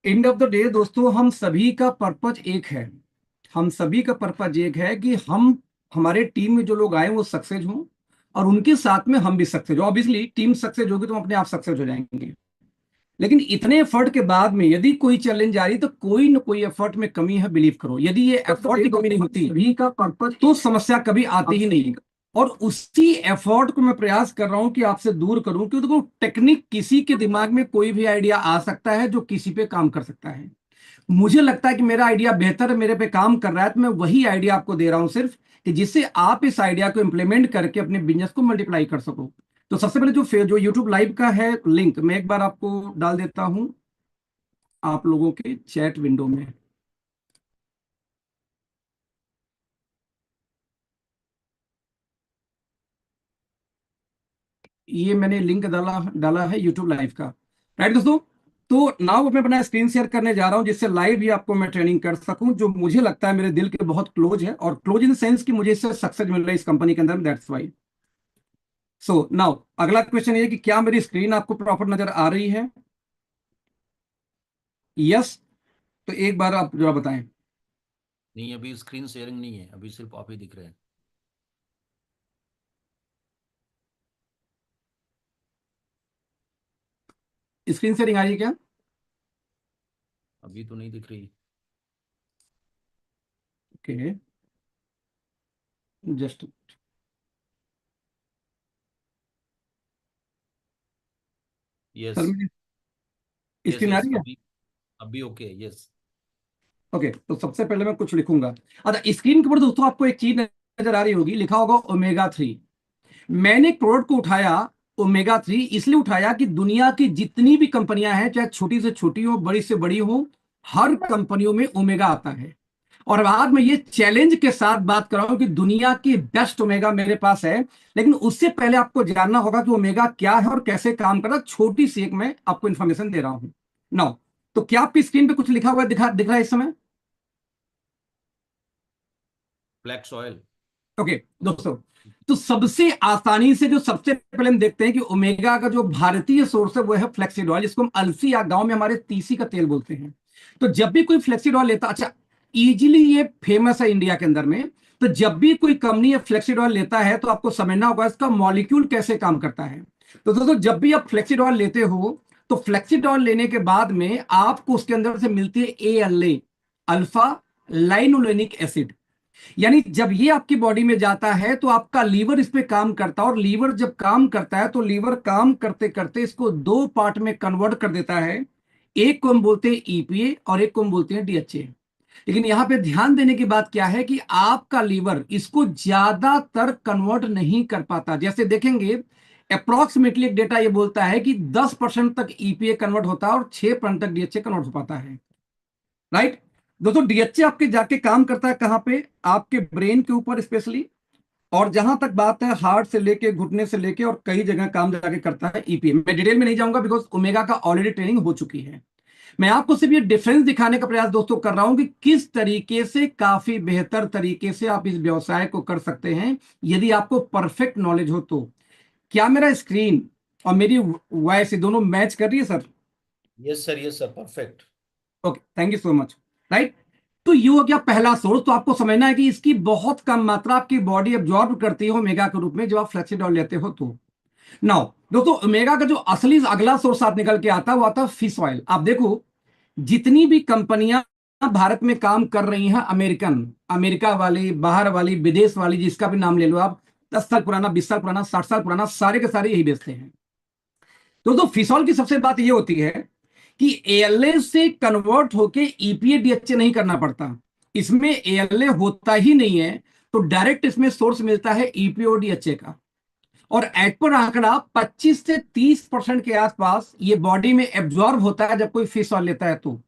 End of the day दोस्तों, हम सभी का पर्पज एक है। हम सभी का पर्पज एक है कि हम हमारे टीम में जो लोग आए वो सक्सेस हों और उनके साथ में हम भी सक्सेस हो। ऑब्वियसली टीम सक्सेस होगी तो हम अपने आप सक्सेस हो जाएंगे। लेकिन इतने एफर्ट के बाद में यदि कोई चैलेंज आ रही तो कोई ना कोई एफर्ट में कमी है, बिलीव करो। यदि ये एफर्ट की कमी नहीं होती सभी का पर्पज तो समस्या कभी आती ही नहीं। और उसी एफर्ट को मैं प्रयास कर रहा हूं कि आपसे दूर करूं, क्योंकि देखो टेक्निक किसी के दिमाग में कोई भी आइडिया आ सकता है जो किसी पे काम कर सकता है। मुझे लगता है कि मेरा आइडिया बेहतर है, मेरे पे काम कर रहा है, तो मैं वही आइडिया आपको दे रहा हूं सिर्फ कि जिससे आप इस आइडिया को इंप्लीमेंट करके अपने बिजनेस को मल्टीप्लाई कर सको। तो सबसे पहले जो यूट्यूब लाइव का है लिंक मैं एक बार आपको डाल देता हूं आप लोगों के चैट विंडो में। ये मैंने लिंक डाला डाला है यूट्यूब लाइव का। राइट दोस्तों, तो नाउ मैं अपना स्क्रीन शेयर करने जा रहा हूं जिससे लाइव भी आपको मैं ट्रेनिंग कर सकूं, जो मुझे लगता है मेरे दिल के बहुत क्लोज है, और क्लोज इन सेंस कि मुझे इससे सक्सेस मिल रहा है इस कंपनी के अंदर, दैट्स वाई। सो नाउ अगला क्वेश्चन ये कि क्या मेरी स्क्रीन आपको प्रॉपर नजर आ रही है? यस, तो एक बार आप जरा बताएं। नहीं, अभी स्क्रीन शेयरिंग नहीं है, अभी सिर्फ आप ही दिख रहे हैं। स्क्रीन शेयरिंग आ रही है क्या? अभी तो नहीं दिख रही। Okay, just yes. सर मेरी यस स्क्रीन आ यस, रही है? अभी ओके, यस। ओके, तो सबसे पहले मैं कुछ लिखूंगा। अच्छा, स्क्रीन के ऊपर दोस्तों आपको एक चीज नजर आ रही होगी, लिखा होगा ओमेगा 3। मैंने प्रोडक्ट को उठाया, ओमेगा 3 इसलिए उठाया कि दुनिया की जितनी भी कंपनियां हैं, चाहे छोटी से छोटी हो बड़ी से बड़ी हो, हर कंपनियों में ओमेगा आता है। और आज मैं ये चैलेंज के साथ बात कर रहा हूं कि दुनिया की बेस्ट ओमेगा मेरे पास है। लेकिन उससे पहले आपको जानना होगा कि ओमेगा क्या है और कैसे काम करता है। छोटी सी एक मैं आपको इंफॉर्मेशन दे रहा हूं। नाउ, तो क्या आपकी स्क्रीन पे कुछ लिखा हुआ दिख रहा है इस समय? Black soil. ओके दोस्तों, तो सबसे आसानी से जो सबसे पहले हम देखते हैं कि ओमेगा का जो भारतीय सोर्स है वो है फ्लेक्सीड ऑयल, जिसको हम अलसी या गांव में हमारे तीसी का तेल बोलते हैं। तो जब भी कोई फ्लेक्सीड ऑयल लेता, अच्छा इजीली ये फेमस है इंडिया के अंदर में, तो जब भी कोई कंपनी फ्लेक्सीड ऑयल लेता है तो आपको समझना होगा इसका मॉलिक्यूल कैसे काम करता है। तो दोस्तों, जब भी आप फ्लेक्सीड ऑयल लेते हो तो फ्लेक्सीड ऑयल लेने के बाद में आपको उसके अंदर से मिलती है ALA, अल्फा लाइनोलेनिक एसिड। यानी जब ये आपकी बॉडी में जाता है तो आपका लीवर इस पे काम करता है, और लीवर जब काम करता है तो लीवर काम करते करते इसको दो पार्ट में कन्वर्ट कर देता है। एक को हम बोलते हैं EPA और एक को हम बोलते हैं DHA। लेकिन यहां पे ध्यान देने की बात क्या है कि आपका लीवर इसको ज्यादातर कन्वर्ट नहीं कर पाता। जैसे देखेंगे, अप्रोक्सीमेटली एक डेटा ये बोलता है कि 10% तक EPA कन्वर्ट होता है और 6% तक DHA कन्वर्ट हो पाता है। राइट दोस्तों, DHA आपके जाके काम करता है कहां पे? आपके ब्रेन के ऊपर स्पेशली। और जहां तक बात है हार्ट से लेके घुटने से लेके और कई जगह काम जाके करता है EPA। मैं डिटेल में नहीं जाऊंगा बिकॉज ओमेगा का ऑलरेडी ट्रेनिंग हो चुकी है। मैं आपको सिर्फ ये डिफरेंस दिखाने का प्रयास दोस्तों कर रहा हूं कि किस तरीके से काफी बेहतर तरीके से आप इस व्यवसाय को कर सकते हैं यदि आपको परफेक्ट नॉलेज हो तो। क्या मेरा स्क्रीन और मेरी वॉइस दोनों मैच कर रही है sir? Yes sir, perfect. Okay, thank you so much. Right, तो ये हो गया पहला सोर्स। तो आपको समझना है कि इसकी बहुत कम मात्रा आपकी बॉडी एब्जॉर्ब करती है ओमेगा के रूप में जब आप फ्लेक्सीडॉल लेते हो तो। नाउ दोस्तों, ओमेगा का जो असली अगला सोर्स आप निकल के आता है वो आता है फिश ऑयल। आप देखो, जितनी भी कंपनियां भारत में काम कर रही हैं, अमेरिकन, अमेरिका वाली, बाहर वाली, विदेश वाली, जिसका भी नाम ले लो आप, 10 साल पुराना, 20 साल पुराना, 60 साल पुराना, सारे के सारे यही बेचते हैं। दोस्तों, फिसॉल की सबसे बात यह होती है कि ALA से कन्वर्ट होके EPA DHA नहीं करना पड़ता। इसमें ALA होता ही नहीं है, तो डायरेक्ट इसमें सोर्स मिलता है EPA DHA का। और एट पर आंकड़ा 25 से 30% के आसपास ये बॉडी में एब्जॉर्ब होता है जब कोई फिश ऑयल लेता है तो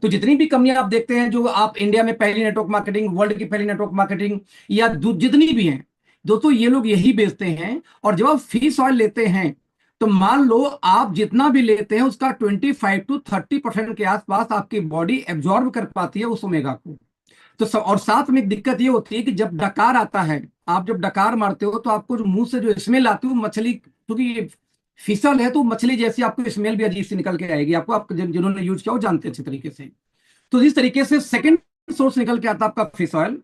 जितनी भी कंपनियां आप देखते हैं, जो आप इंडिया में पहली नेटवर्क मार्केटिंग, वर्ल्ड की पहली नेटवर्क मार्केटिंग, या जितनी भी हैं दोस्तों, ये लोग यही बेचते हैं। और जब आप फिश ऑयल लेते हैं तो मान लो आप जितना भी लेते हैं उसका 25 to 30% के आसपास आपकी बॉडी एब्जॉर्ब कर पाती है उस ओमेगा को। तो और साथ में एक दिक्कत ये होती है कि जब डकार आता है, आप जब डकार मारते हो तो आपको जो मुंह से जो स्मेल आती है वो मछली, क्योंकि फिश ऑयल है तो मछली जैसी आपको स्मेल भी अजीब सी निकल के आएगी, आपको, आप जिन्होंने यूज किया वो जानते हैं अच्छे तरीके से। तो इस तरीके से सेकंड सोर्स निकल के आता है आपका फिश ऑयल।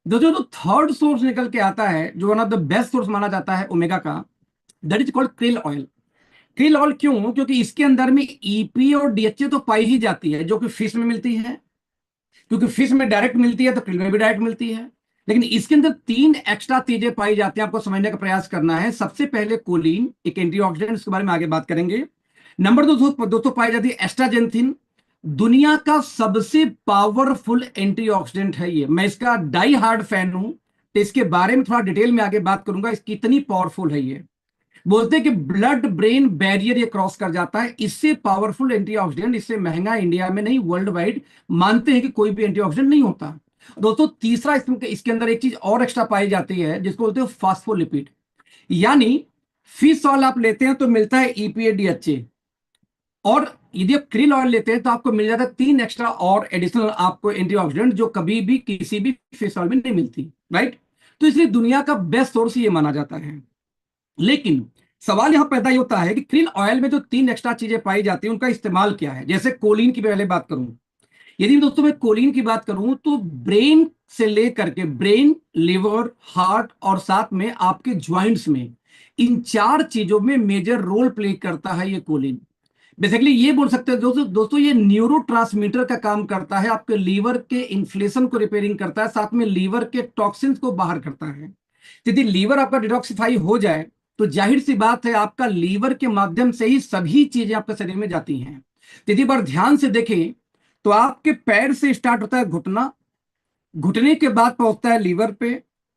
जो थर्ड सोर्स निकल के आता है, जो one of the best source माना जाता है ओमेगा का, that is called krill oil. krill oil क्यों? क्योंकि इसके अंदर में ईपी और डीएचए तो पाई ही जाती है, जो कि फिश में मिलती है, क्योंकि फिश में डायरेक्ट मिलती है तो krill में भी डायरेक्ट मिलती है। लेकिन इसके अंदर तीन एक्स्ट्रा चीजें पाई जाती हैं, आपको समझने का प्रयास करना है। सबसे पहले कोलिन, एक एंटीऑक्सीडेंट, इसके बारे में आगे बात करेंगे। नंबर दोस्तों पाई जाती है एस्ट्राजेंथिन। दुनिया का सबसे पावरफुल एंटीऑक्सीडेंट है ये, मैं इसका डाई हार्ड फैन हूं, तो इसके बारे में थोड़ा डिटेल में आगे बात करूंगा, इसकी इतनी पावरफुल है ये। बोलते हैं कि ब्लड ब्रेन बैरियर ये क्रॉस कर जाता है, इससे पावरफुल एंटीऑक्सीडेंट, इससे महंगा इंडिया में नहीं वर्ल्ड वाइड मानते हैं कि कोई भी एंटीऑक्सीडेंट नहीं होता। दोस्तों तीसरा इसके अंदर एक चीज और एक्स्ट्रा पाई जाती है, जिसको बोलते हैं फास्फोलिपिड। यानी फिश ऑयल आप लेते हैं तो मिलता है ईपीए डीएचए, और यदि आप krill ऑयल लेते हैं तो आपको मिल जाता है तीन एक्स्ट्रा और एडिशनल आपको एंटीऑक्सीडेंट, जो कभी भी किसी भी फिश ऑयल में नहीं मिलती, राइट। तो इसलिए दुनिया का बेस्ट सोर्स ये माना जाता है। लेकिन सवाल यहां पैदा होता है कि krill ऑयल में जो तीन एक्स्ट्रा चीजें पाई जाती हैं उनका इस्तेमाल क्या है। जैसे कोलिन की पहले बात करूं, यदि दोस्तों मैं कोलिन की बात करूं तो ब्रेन से लेकर के ब्रेन, लिवर, हार्ट और साथ में आपके ज्वाइंट्स में, इन चार चीजों में मेजर रोल प्ले करता है ये कोलिन। बेसिकली ये बोल सकते हैं दोस्तों ये न्यूरो ट्रांसमीटर का काम करता है, आपके लीवर के इन्फ्लेशन को रिपेयरिंग करता है, साथ में लीवर के टॉक्सिन्स को बाहर करता है। यदि लीवर आपका डिटॉक्सिफाई हो जाए तो जाहिर सी बात है आपका लीवर के माध्यम से ही सभी चीजें आपके शरीर में जाती हैं। यदि बार ध्यान से देखें तो आपके पैर से स्टार्ट होता है घुटना, घुटने के बाद पहुंचता है लीवर पे,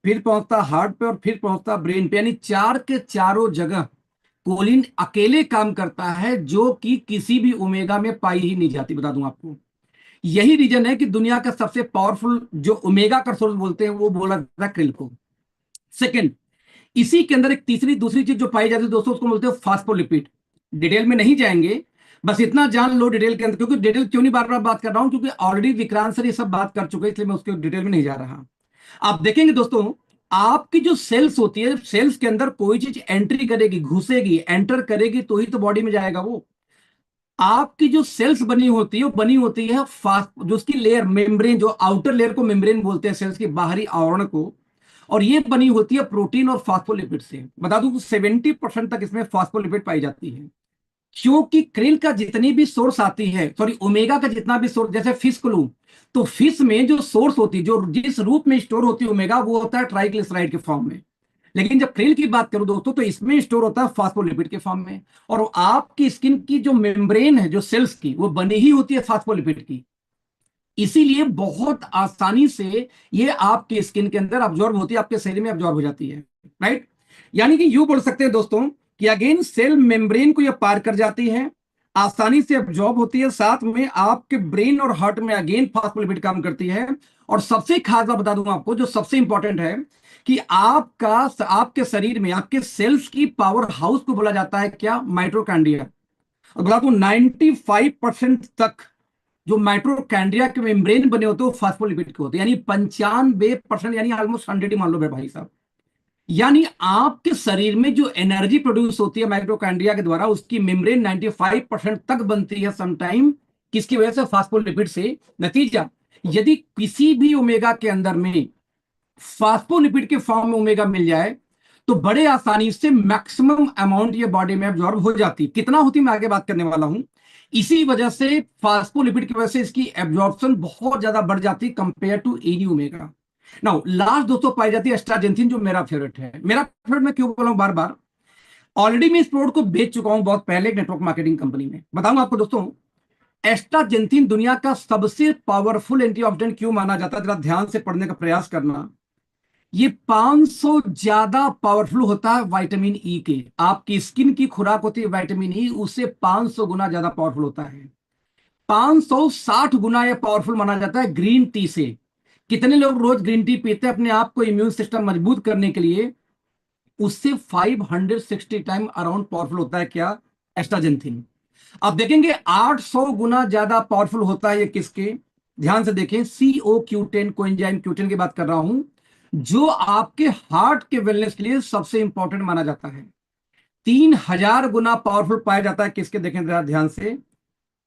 फिर पहुंचता है हार्ट पे और फिर पहुंचता है ब्रेन पे, यानी चार के चारों जगह कोलिन अकेले काम करता है, जो कि किसी भी ओमेगा में पाई ही नहीं जाती, बता दूं आपको। यही रीजन है कि दुनिया का सबसे पावरफुल जो ओमेगा का सोर्स बोलते हैं वो बोला जाता है krill को। सेकंड, इसी के अंदर एक दूसरी चीज जो पाई जाती है दोस्तों, उसको बोलते हैं फास्फोलिपिड। डिटेल में नहीं जाएंगे, बस इतना जान लो डिटेल के अंदर, क्योंकि डिटेल क्यों नहीं बार बार बात कर रहा हूं, क्योंकि ऑलरेडी विक्रांत सर ये सब बात कर चुके हैं, इसलिए मैं उसके डिटेल में नहीं जा रहा। आप देखेंगे दोस्तों, आपकी जो सेल्स होती है, सेल्स के अंदर कोई चीज एंट्री करेगी, घुसेगी, एंटर करेगी तो ही तो बॉडी में जाएगा वो। आपकी जो सेल्स बनी होती है वो बनी होती है जो उसकी लेयर मेम्ब्रेन, जो आउटर लेयर को मेम्ब्रेन बोलते हैं, सेल्स की बाहरी आवरण को, और ये बनी होती है प्रोटीन और फास्फोलिपिड से। बता दूं 70% तक इसमें फास्फोलिपिड पाई जाती है। क्योंकि krill का जितनी भी सोर्स आती है, सॉरी ओमेगा का जितना भी सोर्स, जैसे फिश को लूं तो फिश में जो सोर्स होती है, जो जिस रूप में स्टोर होती है ओमेगा, वो होता है ट्राइग्लिसराइड के फॉर्म में। लेकिन जब krill की बात करूं दोस्तों तो इसमें स्टोर होता है फास्फोलिपिड के फॉर्म में। और आपकी स्किन की जो मेम्ब्रेन है जो सेल्स की, वो बनी ही होती है फास्फोलिपिड की, इसीलिए बहुत आसानी से ये आपकी स्किन के अंदर अब्जॉर्ब होती है, आपके शरीर में अब्जॉर्ब हो जाती है, राइट। यानी कि यूं बोल सकते हैं दोस्तों कि अगेन सेल मेम्ब्रेन को ये पार कर जाती है, आसानी से अब्जॉर्ब होती है, साथ में आपके ब्रेन और हार्ट में अगेन फास्फोलिपिड काम करती है। और सबसे खास बात बता दूं आपको, जो सबसे इंपॉर्टेंट है, कि आपके शरीर में आपके सेल्स की पावर हाउस को बोला जाता है क्या? माइटोकॉन्ड्रिया। और बता दूं 95% तक जो माइटोकॉन्ड्रिया के मेम्ब्रेन बने होते हैं वो फास्फोलिपिड के होते हैं, यानी 95%, यानी ऑलमोस्ट 100 ही मान लो भाई साहब। यानी आपके शरीर में जो एनर्जी प्रोड्यूस होती है माइटोकॉन्ड्रिया के द्वारा, उसकी मेम्ब्रेन 95% तक बनती है समटाइम, किसकी वजह से? फास्फोलिपिड से। नतीजा, यदि किसी भी ओमेगा के अंदर में फास्फोलिपिड के फॉर्म में ओमेगा मिल जाए तो बड़े आसानी से मैक्सिमम अमाउंट ये बॉडी में अब्जॉर्ब हो जाती। कितना होती मैं आगे बात करने वाला हूं। इसी वजह से फास्फोलिपिड की वजह से इसकी एब्जॉर्प्शन बहुत ज्यादा बढ़ जाती है compare to any omega. Now last दोस्तों पाई जाती है एस्ट्राजेंथिन, जो मेरा फेवरेट है। मेरा फेवरेट मैं क्यों बोल रहा हूं बार बार, ऑलरेडी मैं इस प्रोडक्ट को बेच चुका हूं बहुत पहले एक नेटवर्क मार्केटिंग कंपनी में। बताऊंगा आपको दोस्तों, एस्ट्राजेंथिन दुनिया का सबसे पावरफुल एंटीऑक्सीडेंट क्यों माना जाता है, जरा ध्यान से पढ़ने का प्रयास करना। ये 500 ज्यादा पावरफुल होता है विटामिन ई के। आपकी स्किन की खुराक होती है विटामिन ई, उससे 500 गुना ज्यादा पावरफुल होता है। 560 गुना यह पावरफुल माना जाता है ग्रीन टी से। कितने लोग रोज ग्रीन टी पीते हैं अपने आप को इम्यून सिस्टम मजबूत करने के लिए? उससे 560 टाइम अराउंड पावरफुल होता है क्या? एस्ट्राजेंथिन। आप देखेंगे 800 गुना ज्यादा पावरफुल होता है ये किसके? ध्यान से देखें, सीओ क्यूटेन, कोएंजाइम क्यूटेन की बात कर रहा हूं, जो आपके हार्ट के वेलनेस के लिए सबसे इंपॉर्टेंट माना जाता है। 3000 गुना पावरफुल पाया जाता है किसके, देखें जरा ध्यान से,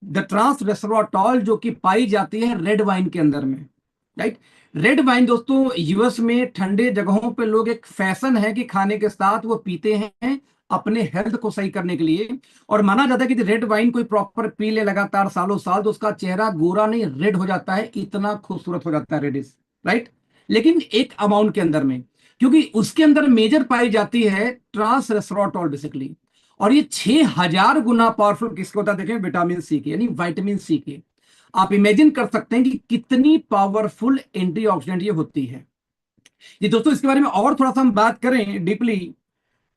द ट्रांस रेस्वराट्रॉल, जो कि पाई जाती है रेड वाइन के अंदर में, राइट। रेड वाइन दोस्तों यूएस में ठंडे जगहों पे लोग, एक फैशन है कि खाने के साथ वो पीते हैं अपने हेल्थ को सही करने के लिए। और माना जाता है कि रेड वाइन कोई प्रॉपर पी ले लगातार सालों साल, तो उसका चेहरा गोरा नहीं रेड हो जाता है, इतना खूबसूरत हो जाता है रेडिश, राइट। लेकिन एक अमाउंट के अंदर में, क्योंकि उसके अंदर मेजर पाई जाती है ट्रांस रेस्वराट्रॉल बेसिकली। और ये 6000 गुना पावरफुल किसको होता है, देखें, विटामिन सी के, यानी विटामिन सी के। आप इमेजिन कर सकते हैं कि कितनी पावरफुल एंटीऑक्सीडेंट ये होती है। ये दोस्तों इसके बारे में और थोड़ा सा हम बात करें डीपली,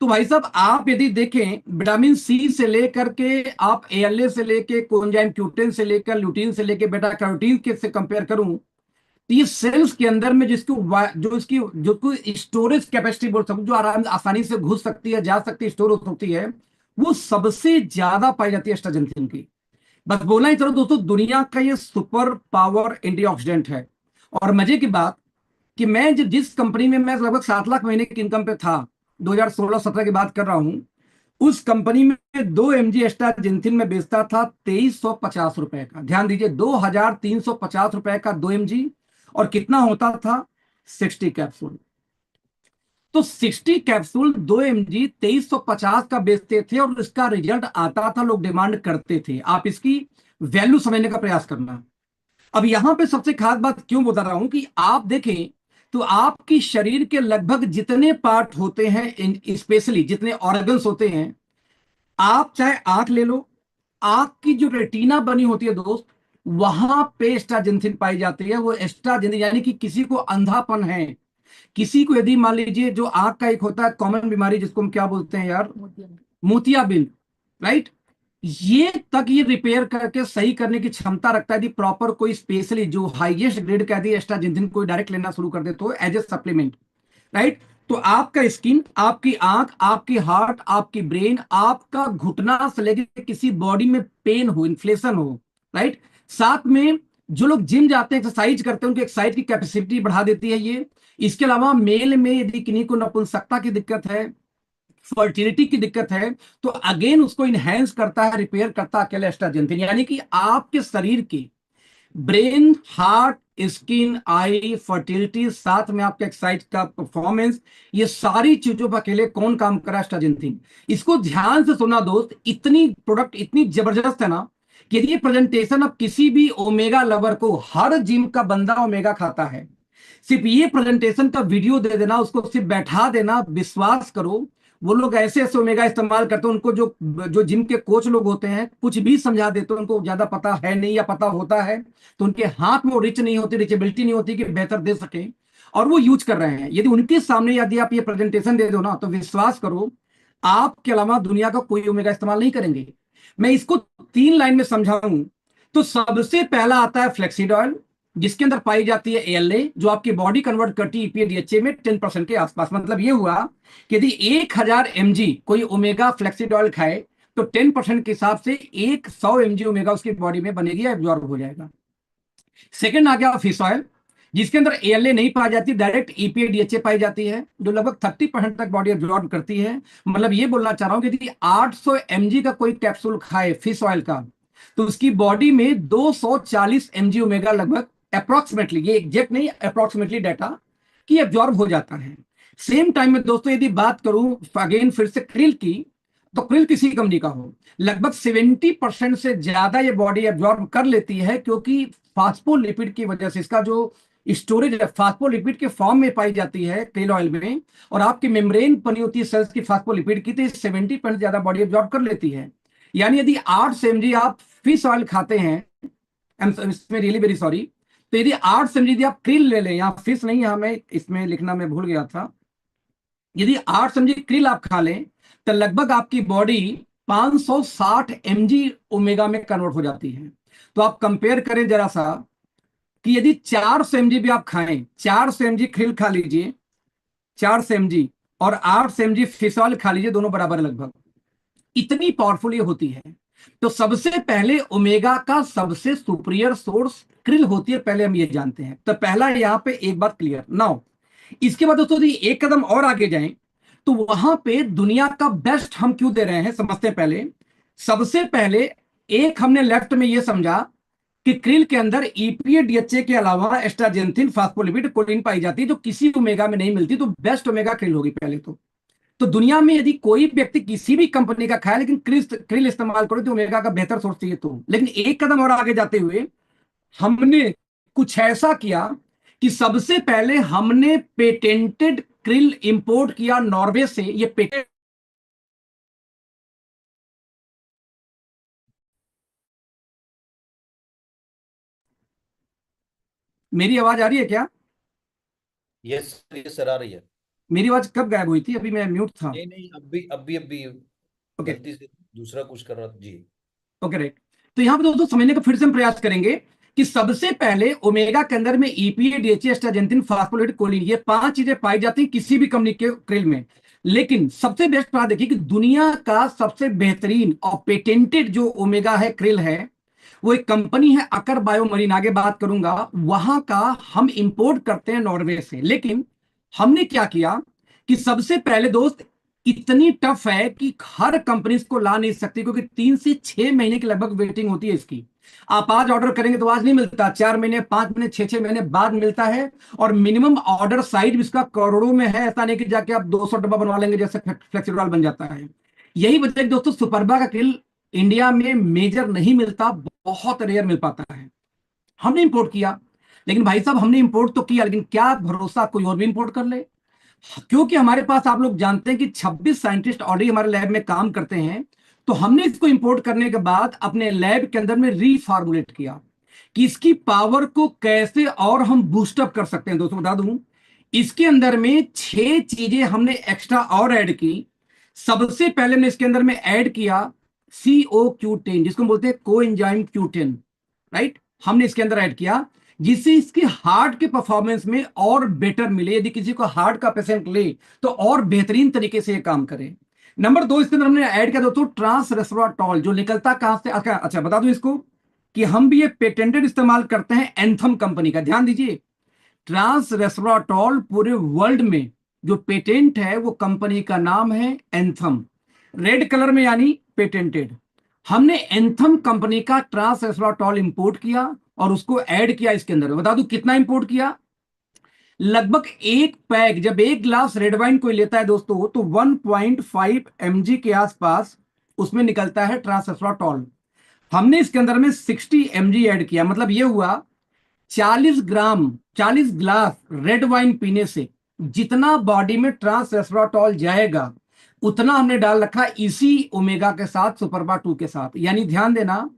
तो भाई साहब आप यदि देखें, विटामिन सी से लेकर के आप एएलए से लेके कोएंजाइम Q10 से लेकर ल्यूटीन से लेके बेटा कैरोटीन के से कंपेयर करूं, तो ये सेल्स के अंदर में जिसको जो इसकी जो कोई स्टोरेज कैपेसिटी बोल सकूं, जो आराम आसानी से घुस सकती है, जा सकती है, स्टोर हो सकती है, वो सबसे ज्यादा पाई जाती है एस्ट्राजेंथिन की। बस बोलना ही चलो दोस्तों, दुनिया का ये सुपर पावर एंटीऑक्सीडेंट है। और मजे की बात कि मैं जिस कंपनी में मैं लगभग 7 लाख महीने की इनकम पे था, 2016-17 की बात कर रहा हूं, उस कंपनी में 2 mg एस्ट्राजेंथिन में बेचता था 2350 रुपए का। ध्यान दीजिए, 2350 रुपए का 2 mg, और कितना होता था, 60 कैप्सूल। तो 60 कैप्सूल 2 mg 2350 का बेचते थे, और इसका रिजल्ट आता था, लोग डिमांड करते थे। आप इसकी वैल्यू समझने का प्रयास करना। अब यहां पे सबसे खास बात क्यों बता रहा हूं कि आप देखें तो आपकी शरीर के लगभग जितने पार्ट होते हैं, स्पेशली जितने ऑर्गन्स होते हैं, आप चाहे आंख ले लो, आंख की जो रेटिना बनी होती है दोस्त, वहां पे एस्ट्राजेंथिन पाई जाती है। वो एस्ट्राजेंथिन यानी कि किसी को अंधापन है, किसी को यदि मान लीजिए जो आंख का एक होता है कॉमन बीमारी जिसको हम क्या बोलते हैं यार, मोतियाबिंद, राइट, ये तक ये रिपेयर करके सही करने की क्षमता रखता है। यदि प्रॉपर कोई स्पेशली जो हाईएस्ट ग्रेड का यदि एस्ट्राजेंथिन कोई डायरेक्ट लेना शुरू कर दे तो एज ए सप्लीमेंट, राइट, तो आपका स्किन, आपकी आंख, आपकी हार्ट, आपकी ब्रेन, आपका घुटना से लेकर किसी बॉडी में पेन हो, इन्फ्लेशन हो, राइट, साथ में जो लोग जिम जाते हैं, एक्सरसाइज करते हैं, उनकी एक्सरसाइज की कैपेसिटी बढ़ा देती है ये। इसके अलावा मेल में यदि किन्हीं को नपुंसकता की दिक्कत है, फर्टिलिटी की दिक्कत है, तो अगेन उसको इनहेंस करता है, रिपेयर करता है अकेले एस्ट्राजेंथिन। यानी कि आपके शरीर की ब्रेन, हार्ट, स्किन, आई, फर्टिलिटी, साथ में आपके एक्सरसाइज का परफॉर्मेंस, ये सारी चीजों पर अकेले कौन काम कर रहा है, एस्ट्राजेंथिन। इसको ध्यान से सुना दोस्त, इतनी प्रोडक्ट इतनी जबरदस्त है ना, कि यदि ये प्रेजेंटेशन अब किसी भी ओमेगा लवर को, हर जिम का बंदा ओमेगा खाता है, सिर्फ ये प्रेजेंटेशन का वीडियो दे देना, उसको सिर्फ बैठा देना, विश्वास करो वो लोग ऐसे ऐसे ओमेगा इस्तेमाल करते हैं, उनको जो जो जिम के कोच लोग होते हैं कुछ भी समझा देते हैं, उनको ज्यादा पता है नहीं, या पता होता है तो उनके हाथ में वो रिच नहीं होती, रिचेबिलिटी नहीं होती कि बेहतर दे सके, और वो यूज कर रहे हैं। यदि उनके सामने यदि आप ये प्रेजेंटेशन दे दो ना, तो विश्वास करो आपके अलावा दुनिया का कोई ओमेगा इस्तेमाल नहीं करेंगे। मैं इसको 3 लाइन में समझाऊं तो सबसे पहला आता है फ्लेक्सीड ऑयल, जिसके अंदर पाई जाती है एएलए, जो आपकी बॉडी कन्वर्ट करती है ईपीए डीएचए में 10% के आसपास। मतलब ये हुआ कि यदि 1000 mg कोई ओमेगा फ्लेक्सीड ऑयल खाए, तो 10% के हिसाब से 100 mg ओमेगा उसकी बॉडी में बनेगी, एब्जॉर्ब हो जाएगा। सेकंड आ गया फिश ऑयल, जिसके अंदर एएलए नहीं पाई जाती, डायरेक्ट ईपीए डीएचए पाई जाती है, जो लगभग 30% तक बॉडी एब्जॉर्ब करती है। मतलब ये बोलना चाह रहा हूं कि यदि 800 mg का कोई कैप्सूल खाए फिश ऑयल का, तो उसकी बॉडी में 240 mg ओमेगा लगभग अप्रोक्सीमेटली, ये एग्जैक्ट नहीं, अप्रोक्सीमेटली डाटा कि एब्जॉर्ब हो जाता है। सेम टाइम में दोस्तों यदि बात करूं अगेन फिर से क्रिल की, तो क्रिल किसी कंपनी का हो, लगभग 70% से ज्यादा ये बॉडी एब्जॉर्ब कर लेती है, क्योंकि फास्फोलिपिड की वजह से इसका जो स्टोरेज है फास्फोलिपिड के फॉर्म में पाई जाती है क्रिल ऑयल में, और आपकी मेम्ब्रेन बनी होती है सेल्स की फास्फोलिपिड की, तो 70% ज्यादा बॉडी एब्जॉर्ब कर लेती है। यानी यदि 8 mg आप फिश ऑयल खाते हैं, इसमें रियली वेरी सॉरी, तो यदि 8 mg यदि आप क्रिल ले लें, यहाँ फिश नहीं, यहाँ मैं इसमें लिखना मैं भूल गया था, यदि 8 mg क्रिल आप खा लें, तो लगभग आपकी बॉडी 560 mg ओमेगा में कन्वर्ट हो जाती है। तो आप कंपेयर करें जरा सा कि यदि 400 mg भी आप खाएं, 400 mg क्रिल खा लीजिए, 400 mg, और 800 mg फिश ऑयल खा लीजिए, दोनों बराबर लगभग, इतनी पावरफुल ये होती है। तो सबसे पहले ओमेगा का सबसे सुपीरियर सोर्स क्रिल होती है, पहले हम ये जानते हैं। तो पहला यहां पे एक बात क्लियर। नाउ इसके बाद दोस्तों यदि एक कदम और आगे जाएं, तो वहां पे दुनिया का बेस्ट हम क्यों दे रहे हैं समझते हैं पहले। सबसे पहले एक हमने लेफ्ट में यह समझा कि क्रिल के अंदर ईपीए डीएचए के अलावा एस्ट्राजेंथिन फास्फोलिपिड कोलिन पाई जाती है जो किसी ओमेगा में नहीं मिलती, तो बेस्ट ओमेगा क्रिल होगी पहले तो दुनिया में यदि कोई व्यक्ति किसी भी कंपनी का खाए लेकिन क्रिल इस्तेमाल करो तो ओमेगा का बेहतर सोर्स चाहिए तो। लेकिन एक कदम और आगे जाते हुए हमने कुछ ऐसा किया कि सबसे पहले हमने पेटेंटेड क्रिल इंपोर्ट किया नॉर्वे से। ये पेटेंट, मेरी आवाज आ रही है क्या? ये सर आ रही है। मेरी आवाज कब गायब हुई थी? अभी मैं म्यूट था। नहीं नहीं, अभी ओके, गलती से दूसरा कुछ कर रहा था जी। Okay right. तो यहां पर दोस्तों समझने का फिर से हम प्रयास करेंगे कि सबसे पहले ओमेगा के अंदर में ईपीए डीएचए एस्ट्राजेंथिन फास्फोलिपिड कोलिन ये 5 चीजें पाई जाती हैं किसी भी कंपनी के क्रिल में। लेकिन सबसे बेस्ट बात देखिए कि दुनिया का सबसे बेहतरीन और पेटेंटेड जो ओमेगा है क्रिल है वो एक कंपनी है अकर बायोमरीन, आगे बात करूंगा, वहां का हम इंपोर्ट करते हैं नॉर्वे से। लेकिन हमने क्या किया कि सबसे पहले दोस्त इतनी टफ है कि हर कंपनी इसको ला नहीं सकती क्योंकि 3 से 6 महीने की लगभग वेटिंग होती है इसकी। आप आज ऑर्डर करेंगे तो आज नहीं मिलता, 4 महीने 5 महीने 6 6 महीने बाद मिलता है। और मिनिमम ऑर्डर साइज भी इसका करोड़ों में है, ऐसा नहीं कि जाके आप 200 डब्बा बनवा लेंगे जैसे फ्लेक्सिडॉल बन जाता है। यही वजह है कि दोस्तों सुपरबा का क्रिल इंडिया में मेजर नहीं मिलता, बहुत रेयर मिल पाता है। हमने इंपोर्ट किया, लेकिन भाई साहब हमने इंपोर्ट तो किया लेकिन क्या भरोसा कोई और भी इंपोर्ट कर ले। क्योंकि हमारे पास आप लोग जानते हैं कि 26 साइंटिस्ट ऑलरेडी हमारे लैब में काम करते हैं। तो हमने इसको इंपोर्ट करने के बाद अपने लैब के अंदर में रीफॉर्मुलेट किया कि इसकी पावर को कैसे और हम बूस्टअप कर सकते हैं। दोस्तों बता दूं, इसके अंदर में 6 चीजें हमने एक्स्ट्रा और ऐड की। सबसे पहले हमने इसके अंदर में ऐड किया CO Q10 जिसको बोलते हैं को एंजाइम Q10, राइट। हमने इसके अंदर ऐड किया जिससे इसकी हार्ट के परफॉर्मेंस में और बेटर मिले। यदि किसी को हार्ट का पेशेंट ले तो और बेहतरीन तरीके से ये काम करे। नंबर 2, इसके अंदर हमने ऐड किया दोस्तों ट्रांस रेस्वराट्रॉल, जो निकलता कहां से, अच्छा बता दूं इसको कि हम भी ये पेटेंटेड इस्तेमाल करते हैं एंथम कंपनी का। ध्यान दीजिए, ट्रांस रेस्वराट्रॉल पूरे वर्ल्ड में जो पेटेंट है वो कंपनी का नाम है एंथम, रेड कलर में यानी पेटेंटेड। हमने एंथम कंपनी का ट्रांस रेस्वराट्रॉल इंपोर्ट किया और उसको ऐड किया इसके अंदर। बता दूं कितना इंपोर्ट किया, लगभग एक पैक, जब एक ग्लास रेड वाइन कोई लेता है दोस्तों तो 1.5 mg के आसपास उसमें निकलता है ट्रांस रेस्वराट्रॉल। हमने इसके अंदर में 60 mg ऐड किया, मतलब ये हुआ 40 ग्राम, 40 ग्लास रेड वाइन पीने से जितना बॉडी में ट्रांस रेस्वराट्रॉल जाएगा उतना हमने डाल रखा इसी ओमेगा के साथ, सुपरबा 2 के साथ। यानी ध्यान देना,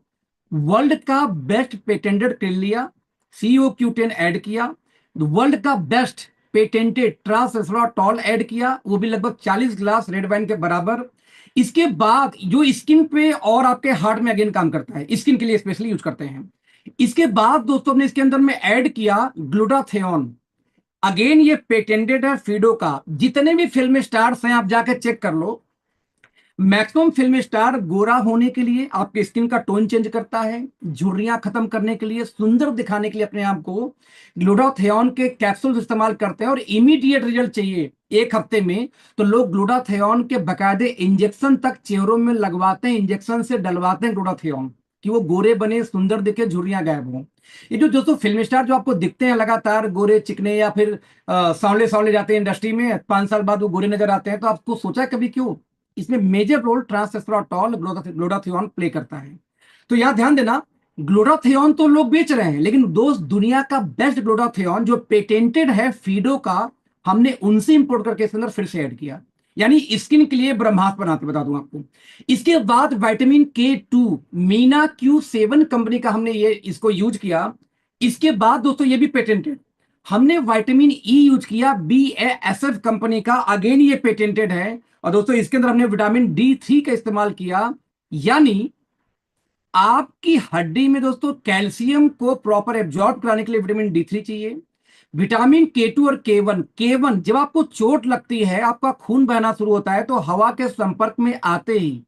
वर्ल्ड का बेस्ट पेटेंटेड क्रिल लिया, CO Q10 ऐड किया, वर्ल्ड का बेस्ट पेटेंटेड ट्रांस रेस्वराट्रॉल ऐड किया, वो भी लगभग 40 ग्लास रेड वाइन के बराबर। इसके बाद जो स्किन पे और आपके हार्ट में अगेन काम करता है, स्किन के लिए स्पेशली यूज करते हैं। इसके बाद दोस्तों हमने इसके अंदर में ऐड किया ग्लूटाथियोन। अगेन ये पेटेंटेड है फिडो का। जितने भी फिल्म स्टार्स हैं आप जाके चेक कर लो, मैक्सिमम फिल्म स्टार गोरा होने के लिए, आपके स्किन का टोन चेंज करता है, झुर्रियां खत्म करने के लिए, सुंदर दिखाने के लिए अपने आप को ग्लूटाथियोन के कैप्सूल इस्तेमाल करते हैं। और इमीडिएट रिजल्ट चाहिए 1 हफ्ते में तो लोग ग्लूटाथियोन के बकायदे इंजेक्शन तक चेहरों में लगवाते हैं, इंजेक्शन से डलवाते हैं ग्लूटाथियोन कि वो गोरे बने, सुंदर दिखे, झुर्रियां गायब हों। ये जो दोस्तों फिल्म स्टार जो आपको दिखते हैं लगातार गोरे चिकने या फिर सांवले सांवले जाते हैं इंडस्ट्री में, 5 साल बाद वो गोरे नजर आते हैं, तो आपको सोचा कभी क्यों? इसमें major role trans resveratrol glutathione play करता है। तो यहां ध्यान देना, ग्लूटाथियोन तो लोग बेच रहे हैं लेकिन दोस्त दुनिया का बेस्ट ग्लूटाथियोन जो पेटेंटेड है फिडो का, हमने उनसे इंपोर्ट करके इसके अंदर फिर से ऐड किया। यानी स्किन के लिए ब्रह्मास्त्र बनाते, बता दूं आपको। इसके बाद vitamin K2 Meena Q7 company का हमने ये इसको यूज किया। इसके बाद दोस्तों ये भी पेटेंटेड। हमने विटामिन E यूज किया BASF कंपनी का, अगेन ये पेटेंटेड है। और दोस्तों इसके अंदर हमने विटामिन D3 का इस्तेमाल किया। यानी आपकी हड्डी में दोस्तों कैल्शियम को प्रॉपर एब्जॉर्ब कराने के लिए विटामिन D3 चाहिए। विटामिन K2 और K1 जब आपको चोट लगती है, आपका खून बहना शुरू होता है तो हवा के संपर्क में आते ही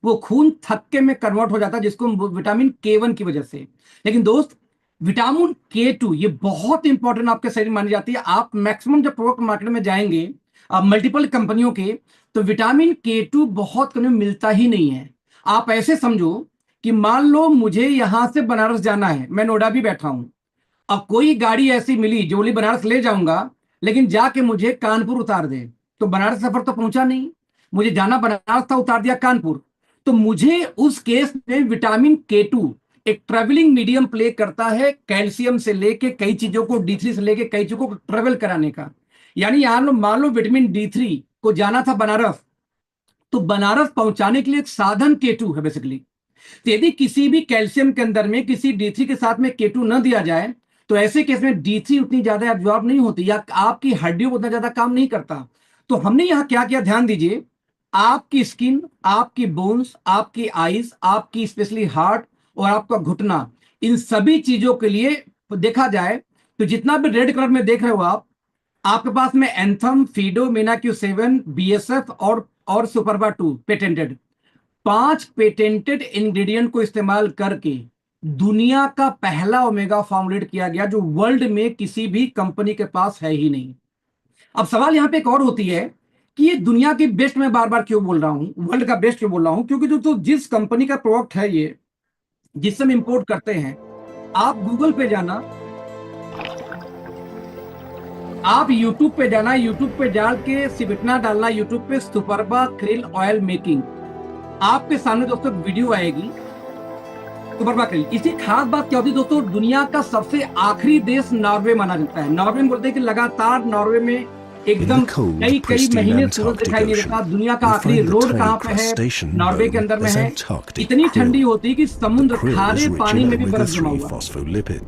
वो खून थक्के में कन्वर्ट हो जाता है, जिसको विटामिन K1 की वजह से। लेकिन दोस्त विटामिन K2 ये बहुत इंपॉर्टेंट आपके शरीर में मानी जाती है। आप मैक्सिमम जब प्रोडक्ट मार्केट में जाएंगे मल्टीपल कंपनियों के, तो विटामिन K2 बहुत कम मिलता ही नहीं है। आप ऐसे समझो कि मान लो मुझे यहां से बनारस जाना है, मैं नोएडा भी बैठा हूं, अब कोई गाड़ी ऐसी मिली जो बोली बनारस ले जाऊंगा, लेकिन जाके मुझे कानपुर उतार दे, तो बनारस सफर तो पहुंचा नहीं, मुझे जाना बनारस था, उतार दिया कानपुर। तो मुझे उस केस में विटामिन K2 एक ट्रेवलिंग मीडियम प्ले करता है, कैल्शियम से लेके कई चीजों को, D3 से लेके कई चीजों को ट्रेवल कराने का। यानी यहां लो मान लो विटामिन D3 को जाना था बनारस, तो बनारस पहुंचाने के लिए एक साधन K2 है बेसिकली। तो यदि किसी भी कैल्शियम के अंदर में किसी D3 के साथ में K2 न दिया जाए, तो ऐसे केस में D3 उतनी ज्यादा एब्जॉर्ब नहीं होती या आपकी हड्डियों को उतना ज्यादा काम नहीं करता। तो हमने यहां क्या किया, ध्यान दीजिए, आपकी स्किन, आपकी बोन्स, आपकी आईज, आपकी स्पेशली हार्ट और आपका घुटना, इन सभी चीजों के लिए देखा जाए तो जितना भी रेड कलर में देख रहे हो आप, आपके पास में एंथम, फीडो, मीनाक्यू 7, BSF और सुपरबा 2 पेटेंटेड, 5 पेटेंटेड इंग्रेडिएंट को इस्तेमाल करके दुनिया का पहला ओमेगा फॉर्मुलेट किया गया, जो वर्ल्ड में किसी भी कंपनी के पास है ही नहीं। अब सवाल यहां पे एक और होती है कि ये दुनिया की बेस्ट मैं बार बार क्यों बोल रहा हूं, वर्ल्ड का बेस्ट क्यों बोल रहा हूं, क्योंकि जो तो जिस कंपनी का प्रोडक्ट है ये, जिससे हम इंपोर्ट करते हैं, आप गूगल पे जाना, आप यूट्यूब पे जाना, यूट्यूब पे डाल के सिर्फ इतना डालना, यूट्यूब पे सुपरबा krill ऑयल मेकिंग, आपके सामने दोस्तों वीडियो आएगी सुपरबा krill। इसकी खास बात क्या होती है दोस्तों, दुनिया का सबसे आखिरी देश नॉर्वे माना जाता है। नॉर्वे में बोलते हैं कि लगातार नॉर्वे में एकदम कई कई महीने सूरज दिखाई नहीं देता। दुनिया का आखिरी रोड कहां पे है, नॉर्वे के अंदर में है। इतनी ठंडी होती है कि समुद्र खारे पानी में भी बर्फ जमा हुआ।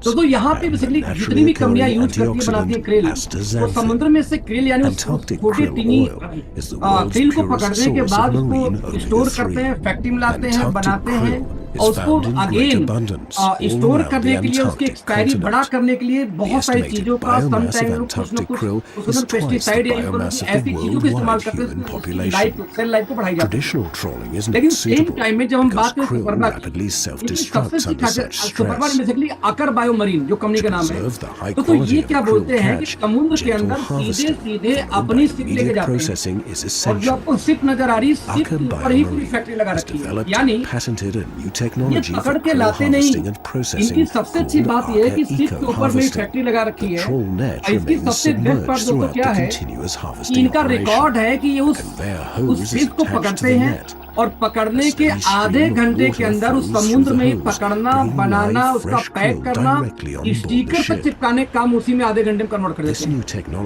तो यहाँ पे बेसिकली जितनी भी कंपनियां यूज करती है बनाती है क्रिल, तो समुद्र में से क्रिल यानी छोटी टीनी क्रिल को पकड़ने के बाद उसको स्टोर करते हैं, फैक्ट्री में लाते हैं, बनाते हैं, और उसको अगेन स्टोर करने के लिए, उसकी एक्सपायरी बड़ा करने के लिए बहुत सारी चीजों का समटाइम कुछ न कुछ उसमें पेस्टिसाइड या ऐसी चीजों का इस्तेमाल करते हैं, सेल लाइफ को बढ़ाई जाती है। लेकिन सेम टाइम में जब हम बात करें सुपरबा की, सुपरबा बेसिकली अकर बायो मरीन जो कंपनी का नाम है, तो ये क्या बोलते हैं कि समुद्र के अंदर सीधे सीधे अपनी शिप लेके जाते हैं, और जो आपको शिप नजर आ रही है, शिप के ऊपर ही पूरी फैक्ट्री लगा रखी है, यानी ये पकड़ के लाते नहीं। इनकी सबसे अच्छी बात यह है कि शिप के ऊपर में फैक्ट्री लगा रखी है। इसकी सबसे बेस्ट पार्ट दोस्तों क्या है कि इनका रिकॉर्ड है कि ये उस शिप को पकड़ते हैं और पकड़ने के आधे घंटे के अंदर उस समुद्र में ही पकड़ना, बनाना, उसका पैक करना, स्टिकर पर चिपकाने का काम उसी में आधे घंटे में कन्वर्ट कर देते हैं।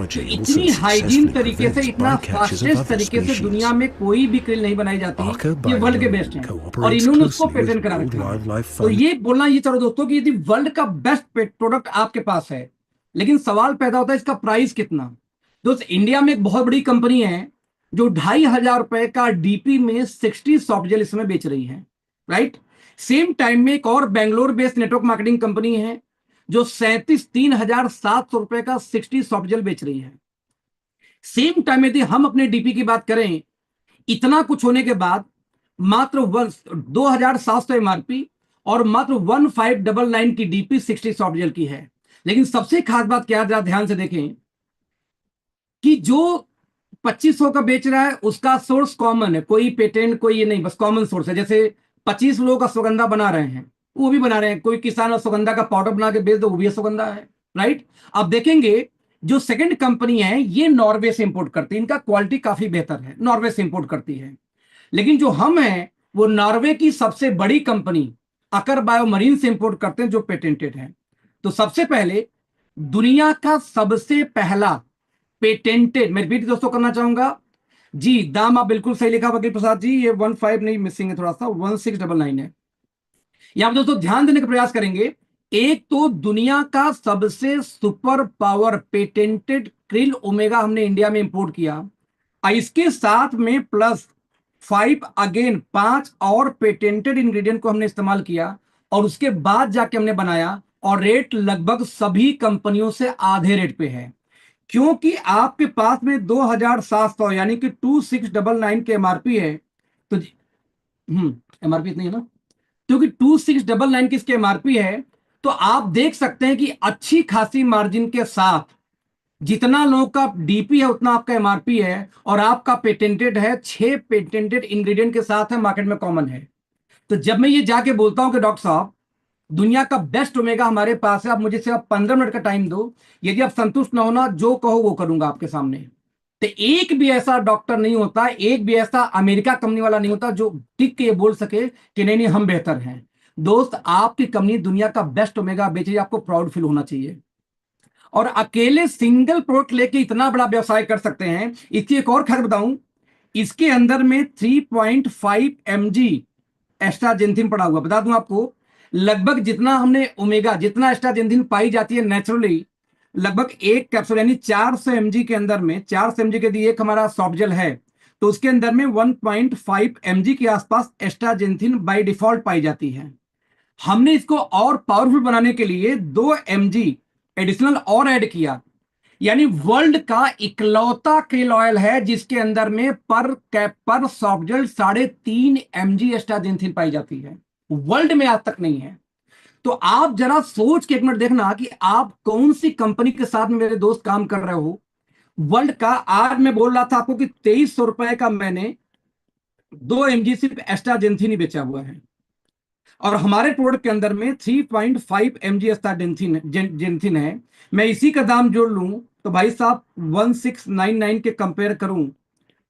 तो इतनी हाइजीन तरीके से, इतना फास्टेस्ट तरीके से दुनिया में कोई भी क्रिल नहीं बनाई जाती, ये वर्ल्ड के बेस्ट हैं और इन्होंने उसको पेटेंट करा रखा है। तो ये बोलना ये चलो दोस्तों कि यदि वर्ल्ड का बेस्ट प्रोडक्ट आपके पास है, लेकिन सवाल पैदा होता है इसका प्राइस कितना। दोस्त, इंडिया में एक बहुत बड़ी कंपनी है जो 2,500 रुपए का डीपी में 60 सॉफ्ट जेल इसमें बेच रही है, राइट। सेम टाइम में एक और Bangalore based network marketing company है जो 3,700 रुपए का 60 सॉफ्ट जेल बेच रही है। सेम टाइम में यदि हम अपने डीपी की बात करें, इतना कुछ होने के बाद मात्र 2,700 एमआरपी और मात्र 1,599 की डीपी 60 सॉफ्ट जेल की है। लेकिन सबसे खास बात क्या है, जरा ध्यान से देखें कि जो 2500 का बेच रहा है उसका सोर्स कॉमन है, कोई पेटेंट कोई ये नहीं, बस कॉमन सोर्स है। जैसे 25 लोग अश्वगंधा बना रहे हैं, वो भी बना रहे हैं, कोई किसान अश्वगंधा का पाउडर बना के बेच दो, वो भी अश्वगंधा है, राइट। अब देखेंगे जो सेकंड कंपनी है ये नॉर्वे से इंपोर्ट करती है, इनका क्वालिटी काफी बेहतर है, नॉर्वे से इंपोर्ट करती है। लेकिन जो हम हैं वो नॉर्वे की सबसे बड़ी कंपनी अकर बायो मरीन से इंपोर्ट करते हैं जो पेटेंटेड है। तो सबसे पहले दुनिया का सबसे पहला पेटेंटेड, मैं रिपीट दोस्तों करना चाहूंगा जी, दाम आप बिल्कुल सही लिखा वकील प्रसाद जी, ये 15 नहीं मिसिंग है, थोड़ा सा 1699 है। यहां पर दोस्तों ध्यान देने का प्रयास करेंगे, एक तो दुनिया का सबसे super power patented krill omega हमने इंडिया में इंपोर्ट किया, इसके साथ में प्लस 5 अगेन 5 और पेटेंटेड इंग्रेडिएंट को हमने इस्तेमाल किया और उसके बाद जाके हमने बनाया, और रेट लगभग सभी कंपनियों से आधे रेट पे है, क्योंकि आपके पास में 2,700 यानी कि 2699 के एमआरपी है। तो एमआरपी इतनी है ना, क्योंकि 2699 की इसके एमआरपी है, तो आप देख सकते हैं कि अच्छी खासी मार्जिन के साथ जितना लोगों का डीपी है उतना आपका एमआरपी है, और आपका पेटेंटेड है, 6 पेटेंटेड इंग्रेडिएंट के साथ है, मार्केट में कॉमन है। तो जब मैं ये जाके बोलता हूं कि डॉक्टर साहब दुनिया का बेस्ट ओमेगा हमारे पास है, आप मुझे सिर्फ 15 मिनट का टाइम दो, यदि आप संतुष्ट ना होना जो कहो वो करूंगा आपके सामने। तो एक भी ऐसा डॉक्टर नहीं होता, एक भी ऐसा अमेरिका कंपनी वाला नहीं होता जो टिक के ये बोल सके कि नहीं नहीं हम बेहतर हैं। दोस्त, आपकी कंपनी दुनिया का बेस्ट ओमेगा बेच रही है, आपको प्राउड फील होना चाहिए। और अकेले सिंगल प्रोडक्ट लेके इतना बड़ा व्यवसाय कर सकते हैं। इसकी एक और खबर बताऊं, इसके अंदर में 3.5 mg एस्ट्राजेंथिन पड़ा हुआ। बता दूं आपको, लगभग जितना हमने ओमेगा, जितना एस्ट्राजेंथिन पाई जाती है नेचुरली, लगभग एक कैप्सूल यानी 400 mg के अंदर में, 400 mg के लिए एक हमारा सॉफ्ट जेल है, तो उसके अंदर में 1.5 mg के आसपास एस्ट्राजेंथिन बाय डिफॉल्ट पाई जाती है। हमने इसको और पावरफुल बनाने के लिए 2 mg एडिशनल और ऐड किया, यानी वर्ल्ड का इकलौता क्रिल ऑयल है जिसके अंदर में पर सॉफ्ट जेल 3.5 mg एस्ट्राजेंथिन पाई जाती है। वर्ल्ड में आज तक नहीं है। तो आप जरा सोच के एक मिनट देखना कि आप कौन सी कंपनी के साथ में मेरे दोस्त काम कर रहे हो। वर्ल्ड का, आज मैं बोल रहा था आपको कि 2300 रुपए का मैंने 2 mg सिर्फ एस्ट्राजेंथिन ही बेचा हुआ है, और हमारे प्रोडक्ट के अंदर में 3.5 mg एस्ट्राजेंथिन जेंथिन है। मैं इसी का दाम जोड़ लूं तो भाई साहब 1699 के कंपेयर करूं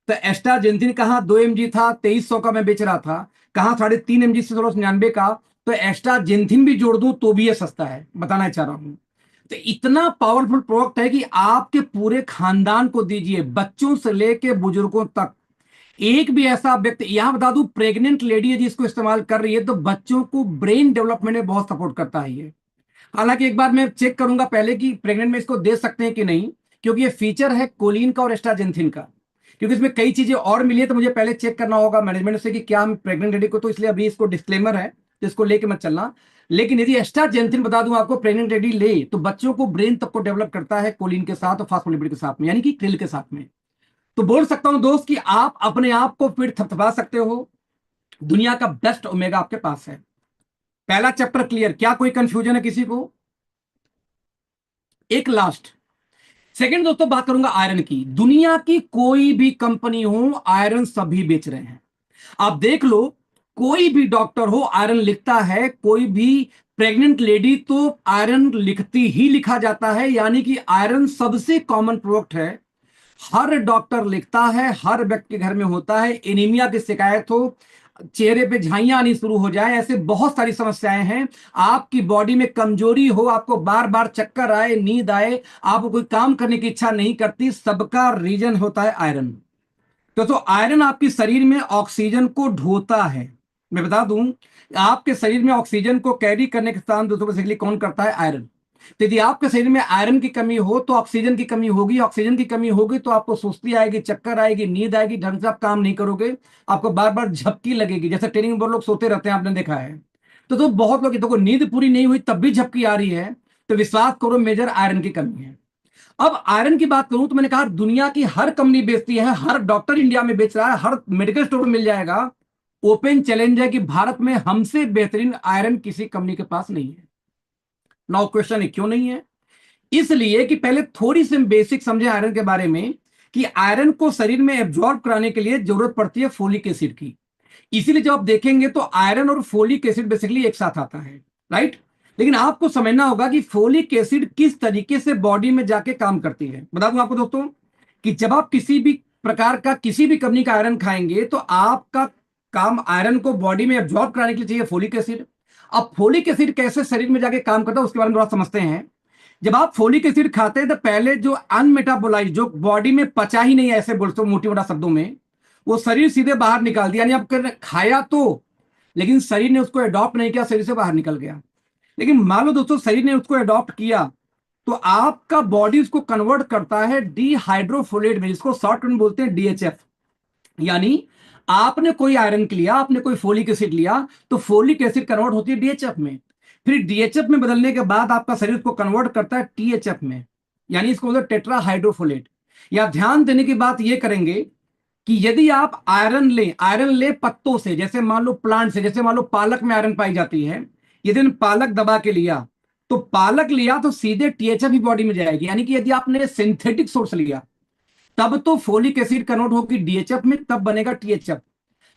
तो एस्ट्राजेंथिन कहाँ 2 mg था, 2300 का मैं बेच रहा था, कहाँ 3.5 mg से 1699 का, तो एस्ट्राजेंथिन भी जोड़ दूं तो भी ये सस्ता है, बताना चाह रहा हूं। तो इतना पावरफुल प्रोडक्ट है कि आपके पूरे खानदान को दीजिए, बच्चों से लेके बुजुर्गों तक। एक भी ऐसा व्यक्ति, यहां बता दूं, प्रेग्नेंट लेडी है जिसको इस्तेमाल कर रही है तो बच्चों को ब्रेन डेवलपमेंट में बहुत सपोर्ट करता है ये। हालांकि एक बार मैं चेक करूंगा पहले कि प्रेग्नेंट में इसको दे सकते हैं कि नहीं, क्योंकि ये फीचर है कोलिन का और एस्ट्राजेंथिन का, क्योंकि इसमें कई चीजें और मिली है, तो मुझे पहले चेक करना होगा मैनेजमेंट से कि क्या हम प्रेग्नेंट लेडी को, तो इसलिए अभी इसको डिस्क्लेमर है, तो इसको लेके मत चलना। लेकिन यदि एस्ट्राजेंथिन बता दूं आपको, प्रेग्नेंट लेडी ले तो बच्चों को ब्रेन तक को डेवलप करता है कोलिन के साथ और फास्फोलिपिड के साथ में, यानी कि क्रिल के साथ में। तो बोल सकता हूं दोस्त कि आप अपने आप को फिर थपथपा सकते हो, दुनिया का बेस्ट ओमेगा आपके पास है। पहला चैप्टर क्लियर, क्या कोई कंफ्यूजन है किसी को? एक लास्ट सेकंड दोस्तों बात करूंगा आयरन की। दुनिया की कोई भी कंपनी हो, आयरन सभी बेच रहे हैं। आप देख लो, कोई भी डॉक्टर हो आयरन लिखता है, कोई भी प्रेग्नेंट लेडी तो आयरन लिखती ही लिखा जाता है, यानी कि आयरन सबसे कॉमन प्रोडक्ट है। हर डॉक्टर लिखता है, हर व्यक्ति के घर में होता है। एनीमिया की शिकायत हो, चेहरे पे झाइयां आनी शुरू हो जाए, ऐसे बहुत सारी समस्याएं हैं। आपकी बॉडी में कमजोरी हो, आपको बार बार चक्कर आए, नींद आए, आपको कोई काम करने की इच्छा नहीं करती, सबका रीजन होता है आयरन। तो आयरन आपके शरीर में ऑक्सीजन को ढोता है। मैं बता दूं, आपके शरीर में ऑक्सीजन को कैरी करने के काम दोस्तों बेसिकली कौन करता है? आयरन। तो यदि आपके शरीर में आयरन की कमी हो तो ऑक्सीजन की कमी होगी, ऑक्सीजन की कमी होगी तो आपको सुस्ती आएगी, चक्कर आएगी, नींद आएगी, ढंग से आप काम नहीं करोगे, आपको बार बार झपकी लगेगी, जैसे ट्रेनिंग में बहुत लोग सोते रहते हैं, आपने देखा है। तो बहुत लोग, देखो नींद पूरी नहीं हुई तब भी झपकी आ रही है, तो विश्वास करो मेजर आयरन की कमी है। अब आयरन की बात करूं तो मैंने कहा दुनिया की हर कंपनी बेचती है, हर डॉक्टर इंडिया में बेच रहा है, हर मेडिकल स्टोर में मिल जाएगा। ओपन चैलेंज है कि भारत में हमसे बेहतरीन आयरन किसी कंपनी के पास नहीं है। नाउ क्वेश्चन है क्यों नहीं है? इसलिए कि पहले थोड़ी सी बेसिक समझे आयरन के बारे में, कि आयरन को शरीर में एब्जॉर्ब कराने के लिए जरूरत पड़ती है फोलिक एसिड की। इसीलिए जब आप देखेंगे तो आयरन और फोलिक एसिड बेसिकली एक साथ आता है, राइट। लेकिन आपको समझना होगा कि फोलिक एसिड किस तरीके से बॉडी में जाके काम करती है। बता दूं आपको दोस्तों कि जब आप किसी भी प्रकार का, किसी भी कंपनी का आयरन खाएंगे तो आपका काम आयरन को बॉडी में एब्जॉर्ब कराने के लिए चाहिए फोलिक एसिड। अब फोलिक एसिड कैसे शरीर में जाके काम करता है उसके बारे में थोड़ा समझते हैं। जब आप फोलिक एसिड खाते हैं तो पहले जो अनमेटाबोलाइज, जो बॉडी में पचा ही नहीं है, ऐसे बोलते हो मोटी मोटा शब्दों में, वो शरीर सीधे बाहर निकाल दिया। यानी आप खाया तो, लेकिन शरीर ने उसको अडॉप्ट नहीं किया, शरीर से बाहर निकल गया। लेकिन मान लो दोस्तों शरीर ने उसको अडॉप्ट किया तो आपका बॉडी उसको कन्वर्ट करता है डीहाइड्रोफोलेट में, जिसको शॉर्ट में बोलते हैं डीएचएफ। यानी आपने कोई आयरन लिया, आपने कोई फोलिक एसिड लिया, तो फोलिक एसिड कन्वर्ट होती है डीएचएफ में। फिर डीएचएफ में बदलने के बाद आपका शरीर उसको कन्वर्ट करता है टीएचएफ में, यानी इसको बोलते हैं टेट्रा हाइड्रोफोलेट। या ध्यान देने की बात यह करेंगे कि यदि आप आयरन ले पत्तों से, जैसे मान लो प्लांट से, जैसे मान लो पालक में आयरन पाई जाती है, यदि पालक दबा के लिया तो पालक लिया तो सीधे टीएचएफ ही बॉडी में जाएगी, यानी कि यदि आपने सिंथेटिक सोर्स लिया तब तो फोलिक एसिड कन्वर्ट होगी डीएचएफ में, तब बनेगा टीएचएफ।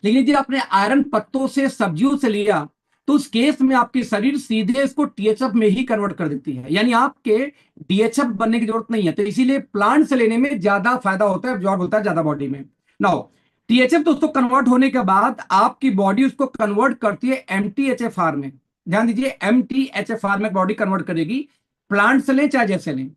लेकिन यदि आपने आयरन पत्तों से, सब्जियों से लिया, तो उस केस में आपकी शरीर सीधे इसको टीएचएफ में ही कन्वर्ट कर देती है, यानी आपके डीएचएफ बनने की जरूरत नहीं है। तो इसीलिए प्लांट से लेने में ज्यादा फायदा होता है, एब्जॉर्ब होता है ज्यादा बॉडी में। नाउ टीएचएफ दोस्तों कन्वर्ट होने के बाद आपकी बॉडी उसको कन्वर्ट करती है एमटीएचएफआर में। ध्यान दीजिए, एमटीएचएफआर में बॉडी कन्वर्ट करेगी, प्लांट से लें चाहे जैसे लें।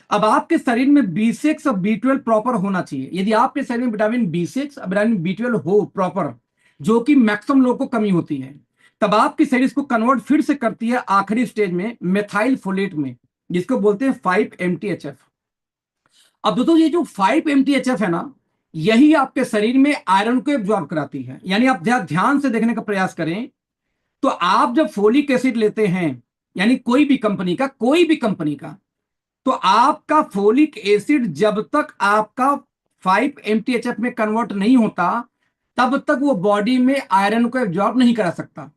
अब आपके शरीर में B6 और B12 प्रॉपर होना चाहिए। यदि आपके शरीर में विटामिन B6 और विटामिन B12 हो प्रॉपर, जो कि मैक्सिमम लोगों को कमी होती है, तब आपकी शरीर इसको कन्वर्ट फिर से करती है आखिरी स्टेज में मेथाइल फोलेट में, जिसको बोलते हैं 5-MTHF। अब दोस्तों ये जो 5-MTHF है ना, यही आपके शरीर में आयरन को एब्जॉर्ब कराती है। यानी आप ध्यान से देखने का प्रयास करें तो आप जब फोलिक एसिड लेते हैं, यानी कोई भी कंपनी का, तो आपका फोलिक एसिड जब तक आपका 5-MTHF में कन्वर्ट नहीं होता तब तक वो बॉडी में आयरन को एब्जॉर्ब नहीं करा सकता।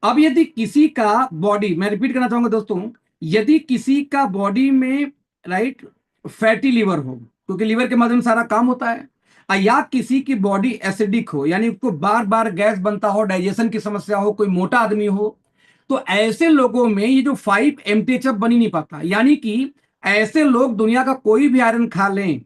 अब यदि किसी का बॉडी, मैं रिपीट करना चाहूंगा दोस्तों, यदि किसी का बॉडी में राइट फैटी लिवर हो, क्योंकि लिवर के माध्यम से सारा काम होता है, या किसी की बॉडी एसिडिक हो, यानी उसको बार बार गैस बनता हो, डाइजेशन की समस्या हो, कोई मोटा आदमी हो, तो ऐसे लोगों में ये जो 5-MTHF बन ही नहीं पाता। यानी कि ऐसे लोग दुनिया का कोई भी आयरन खा लें,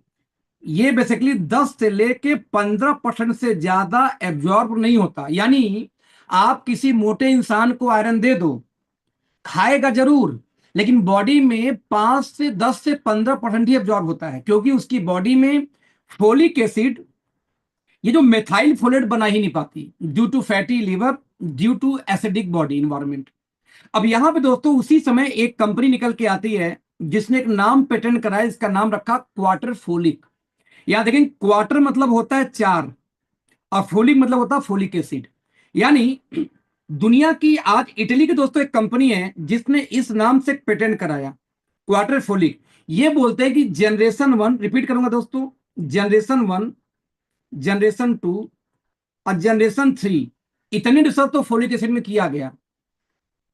ये बेसिकली 10 से लेके 15% से ज्यादा एब्जॉर्ब नहीं होता। यानी आप किसी मोटे इंसान को आयरन दे दो, खाएगा जरूर, लेकिन बॉडी में 5 से 10 से 15% ही एब्जॉर्ब होता है, क्योंकि उसकी बॉडी में फोलिक एसिड, ये जो मेथाइल फोलेट बना ही नहीं पाती, due to fatty liver, due to acidic body environment. अब यहां पे दोस्तों उसी समय एक कंपनी निकल के आती है जिसने एक नाम पेटेंट कराया, इसका नाम रखा क्वार्टर फोलिक। याद देखें, क्वार्टर मतलब होता है 4 और फोलिक मतलब होता है फोलिक एसिड। यानी दुनिया की आज इटली की दोस्तों एक कंपनी है जिसने इस नाम से पेटेंट कराया क्वार्टर फोलिक। ये बोलते हैं कि जनरेशन 1, रिपीट करूंगा दोस्तों, जनरेशन 1, जनरेशन 2 और जनरेशन 3, इतने रिसर्च तो फोलिक एसिड में किया गया।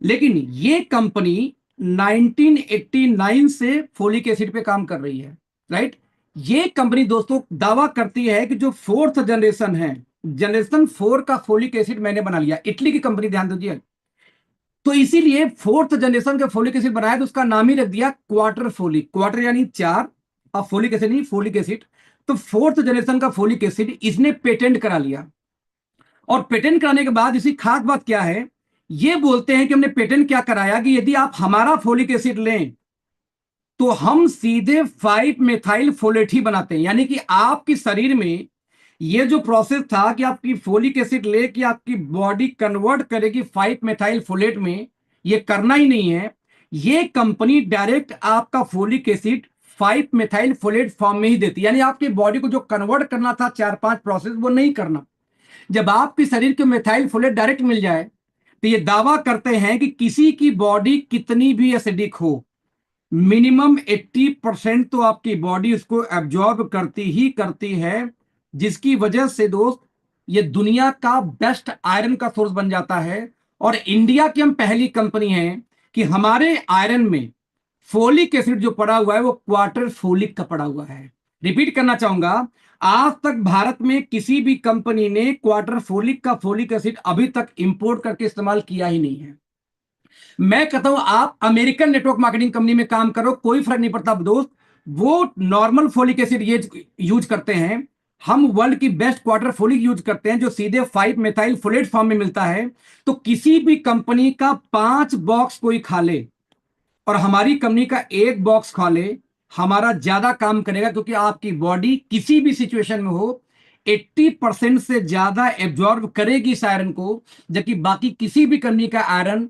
लेकिन ये कंपनी 1989 से फोलिक एसिड पे काम कर रही है, राइट। ये कंपनी दोस्तों दावा करती है कि जो 4th जनरेशन है, जनरेशन 4 का फोलिक एसिड मैंने बना लिया, इटली की कंपनी, ध्यान दीजिए। तो इसीलिए 4th जनरेशन का फोलिक एसिड बनाया, तो उसका नाम ही रख दिया क्वार्टर फोलिक। क्वार्टर यानी 4 और फोलिक एसिड नहीं, फोलिक एसिड। तो 4th जनरेशन का फोलिक एसिड इसने पेटेंट करा लिया। और पेटेंट कराने के बाद इसी खास बात क्या है, ये बोलते हैं कि हमने पेटेंट क्या कराया कि यदि आप हमारा फोलिक एसिड लें तो हम सीधे 5-मेथाइल फोलेट ही बनाते हैं। यानी कि आपके शरीर में ये जो प्रोसेस था कि आपकी फोलिक एसिड लेके आपकी बॉडी कन्वर्ट करेगी 5-मेथाइल फोलेट में, ये करना ही नहीं है। ये कंपनी डायरेक्ट आपका फोलिक एसिड 5-मेथाइल फोलेट फॉर्म में ही देती है। यानी आपकी बॉडी को जो कन्वर्ट करना था 4-5 प्रोसेस, वो नहीं करना। जब आपके शरीर के मेथाइल फोलेट डायरेक्ट मिल जाए तो ये दावा करते हैं कि किसी की बॉडी कितनी भी एसिडिक हो, मिनिमम 80% तो आपकी बॉडी उसको एब्जॉर्ब करती ही करती है, जिसकी वजह से दोस्त ये दुनिया का बेस्ट आयरन का सोर्स बन जाता है। और इंडिया की हम पहली कंपनी हैं कि हमारे आयरन में फोलिक एसिड जो पड़ा हुआ है वो क्वार्टर फोलिक का पड़ा हुआ है। रिपीट करना चाहूंगा, आज तक भारत में किसी भी कंपनी ने क्वार्टर फोलिक का फोलिक एसिड अभी तक इंपोर्ट करके इस्तेमाल किया ही नहीं है। मैं कहता हूं आप अमेरिकन नेटवर्क मार्केटिंग कंपनी में काम करो, कोई फर्क नहीं पड़ता दोस्त, वो नॉर्मल फोलिक एसिड ये यूज करते हैं, हम वर्ल्ड की बेस्ट क्वार्टर फोलिक यूज करते हैं जो सीधे 5-मेथाइल फोलेट फॉर्म में मिलता है। तो किसी भी कंपनी का 5 बॉक्स कोई खा ले और हमारी कंपनी का 1 बॉक्स खा ले, हमारा ज्यादा काम करेगा, क्योंकि आपकी बॉडी किसी भी सिचुएशन में हो 80% से ज्यादा एब्जॉर्ब करेगी इस आयरन को, जबकि बाकी किसी भी कंपनी का आयरन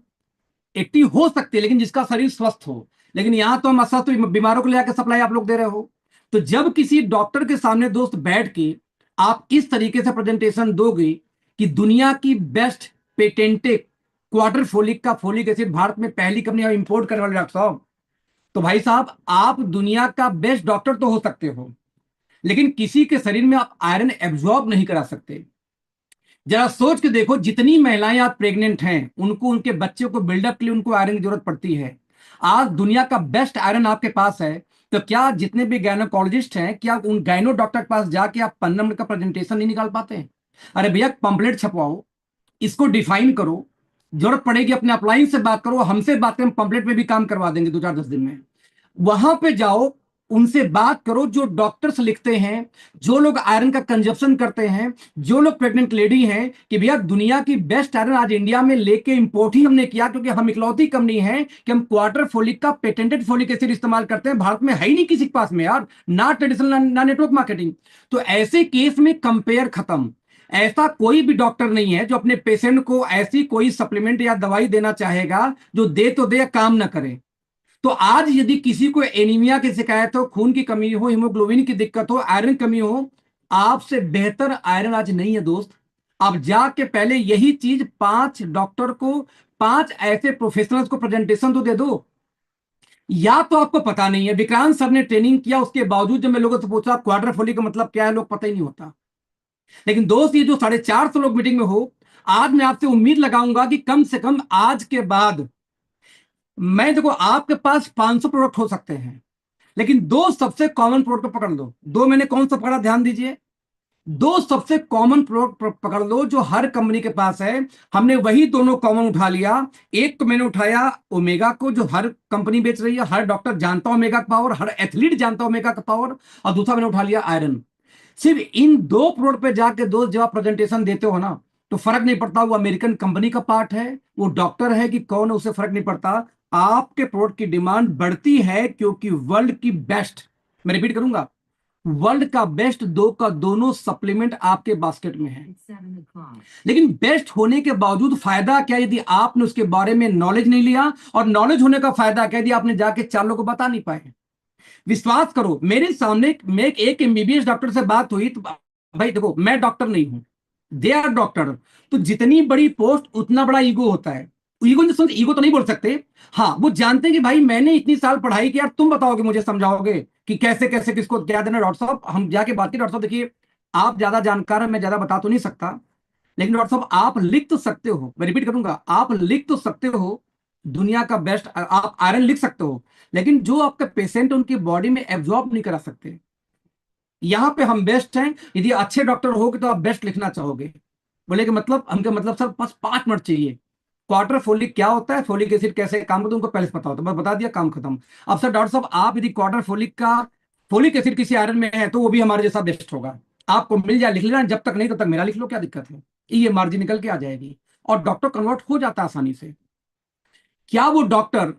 80 हो सकते हैं, लेकिन जिसका शरीर स्वस्थ हो। लेकिन यहां तो हम अस्वस्थ बीमारों को लेकर सप्लाई आप लोग दे रहे हो। तो जब किसी डॉक्टर के सामने दोस्त बैठ के आप इस तरीके से प्रेजेंटेशन दोगे कि दुनिया की बेस्ट पेटेंटेड क्वार्टर फोलिक का फोलिक एसिड भारत में पहली कंपनी इंपोर्ट करने वाले डॉक्टर साहब, तो भाई साहब आप दुनिया का बेस्ट डॉक्टर तो हो सकते हो, लेकिन किसी के शरीर में आप आयरन एब्जॉर्ब नहीं करा सकते। जरा सोच के देखो, जितनी महिलाएं आप प्रेग्नेंट हैं उनको उनके बच्चे को बिल्डअप के लिए उनको आयरन की जरूरत पड़ती है। आज दुनिया का बेस्ट आयरन आपके पास है, तो क्या जितने भी गायनोकोलॉजिस्ट हैं, क्या उन गायनो डॉक्टर के पास जाके आप 15 मिनट का प्रेजेंटेशन नहीं निकाल पाते हैं? अरे भैया, पंपलेट छपवाओ, इसको डिफाइन करो, जरूरत पड़ेगी अपने अपलाइन से बात करो, हमसे बात करें, पंपलेट में भी काम करवा देंगे 2 4 10 दिन में। वहां पे जाओ, उनसे बात करो, जो डॉक्टर्स लिखते हैं, जो लोग आयरन का कंजप्शन करते हैं, जो लोग प्रेग्नेंट लेडी हैं, कि भैया दुनिया की बेस्ट आयरन आज इंडिया में लेके इंपोर्ट ही हमने किया, क्योंकि हम इकलौती कंपनी है कि हम क्वार्टर फोलिक का पेटेंटेड फोलिक एसिड इस्तेमाल करते हैं। भारत में है ही नहीं किसी के पास में यार, ना ट्रेडिशनल ना नेटवर्क मार्केटिंग। तो ऐसे केस में कंपेयर खत्म। ऐसा कोई भी डॉक्टर नहीं है जो अपने पेशेंट को ऐसी कोई सप्लीमेंट या दवाई देना चाहेगा जो दे तो दे, काम ना करे। तो आज यदि किसी को एनीमिया की शिकायत हो, खून की कमी हो, हीमोग्लोबिन की दिक्कत हो, आयरन कमी हो, आपसे बेहतर आयरन आज नहीं है दोस्त। आप जाके पहले यही चीज 5 डॉक्टर को, 5 ऐसे प्रोफेशनल्स को प्रेजेंटेशन तो दे दो। या तो आपको पता नहीं है, विक्रांत सर ने ट्रेनिंग किया, उसके बावजूद जब मैं लोगों से पूछा क्वार्टर फोली का मतलब क्या है, लोग पता ही नहीं होता। लेकिन दोस्त, ये जो 450 लोग मीटिंग में हो, आज मैं आपसे उम्मीद लगाऊंगा कि कम से कम आज के बाद, मैं देखो आपके पास 500 प्रोडक्ट हो सकते हैं, लेकिन 2 सबसे कॉमन प्रोडक्ट पकड़ लो। 2 मैंने कौन सा पकड़ा, ध्यान दीजिए। 2 सबसे कॉमन प्रोडक्ट पकड़ लो जो हर कंपनी के पास है, हमने वही दोनों कॉमन उठा लिया। एक तो मैंने उठाया ओमेगा को, जो हर कंपनी बेच रही है, हर डॉक्टर जानता है ओमेगा का पावर, हर एथलीट जानता है ओमेगा का पावर। और दूसरा मैंने उठा लिया आयरन। सिर्फ इन 2 प्रोडक्ट पे जाके दोस्त जब आप प्रेजेंटेशन देते हो ना, तो फर्क नहीं पड़ता वो अमेरिकन कंपनी का पार्ट है, वो डॉक्टर है कि कौन है, उसे फर्क नहीं पड़ता। आपके प्रोडक्ट की डिमांड बढ़ती है क्योंकि वर्ल्ड की बेस्ट, मैं रिपीट करूंगा, वर्ल्ड का बेस्ट 2 का दोनों सप्लीमेंट आपके बास्केट में है। लेकिन बेस्ट होने के बावजूद फायदा क्या यदि आपने उसके बारे में नॉलेज नहीं लिया, और नॉलेज होने का फायदा क्या यदि आपने जाके 4 लोगों को बता नहीं पाए। विश्वास करो, मेरे सामने मैं एक एमबीबीएस डॉक्टर से बात हुई, तो भाई देखो, मैं डॉक्टर नहीं हूं, दे आर डॉक्टर। तो जितनी बड़ी पोस्ट उतना बड़ा ईगो होता है। ईगो ईगो तो नहीं बोल सकते। हाँ, वो जानते हैं कि भाई मैंने इतनी साल पढ़ाई की, यार तुम बताओगे, मुझे समझाओगे कि कैसे कैसे किसको क्या देना। डॉक्टर साहब, हम जाके बात की, डॉक्टर साहब देखिए, आप ज्यादा जानकार हैं, मैं ज्यादा बता तो नहीं सकता, लेकिन डॉक्टर साहब आप लिख तो सकते हो, मैं रिपीट करूंगा, आप लिख तो सकते हो, दुनिया का बेस्ट आप आयरन लिख सकते हो, लेकिन जो आपका पेशेंट उनकी बॉडी में एब्जॉर्ब नहीं करा सकते। यहां पे हम बेस्ट हैं। यदि अच्छे डॉक्टर होगे तो आप बेस्ट लिखना चाहोगे। बोले कि मतलब, हमके मतलब सर बस 5 मिनट चाहिए। क्वार्टर फोलिक क्या होता है, फोलिक एसिड कैसे काम करता है, उनको पहले से पता होता है, बस बता दिया, काम खत्म। अब सर डॉक्टर साहब, आप यदि क्वार्टर फोलिक का फोलिक एसिड किसी आयरन में है तो वो भी हमारे जैसा बेस्ट होगा, आपको मिल जाए, लिख लेना, जब तक नहीं तब तक मेरा लिख लो, क्या दिक्कत है, ये मार्जिन निकल के आ जाएगी। और डॉक्टर कन्वर्ट हो जाता है आसानी से। क्या वो डॉक्टर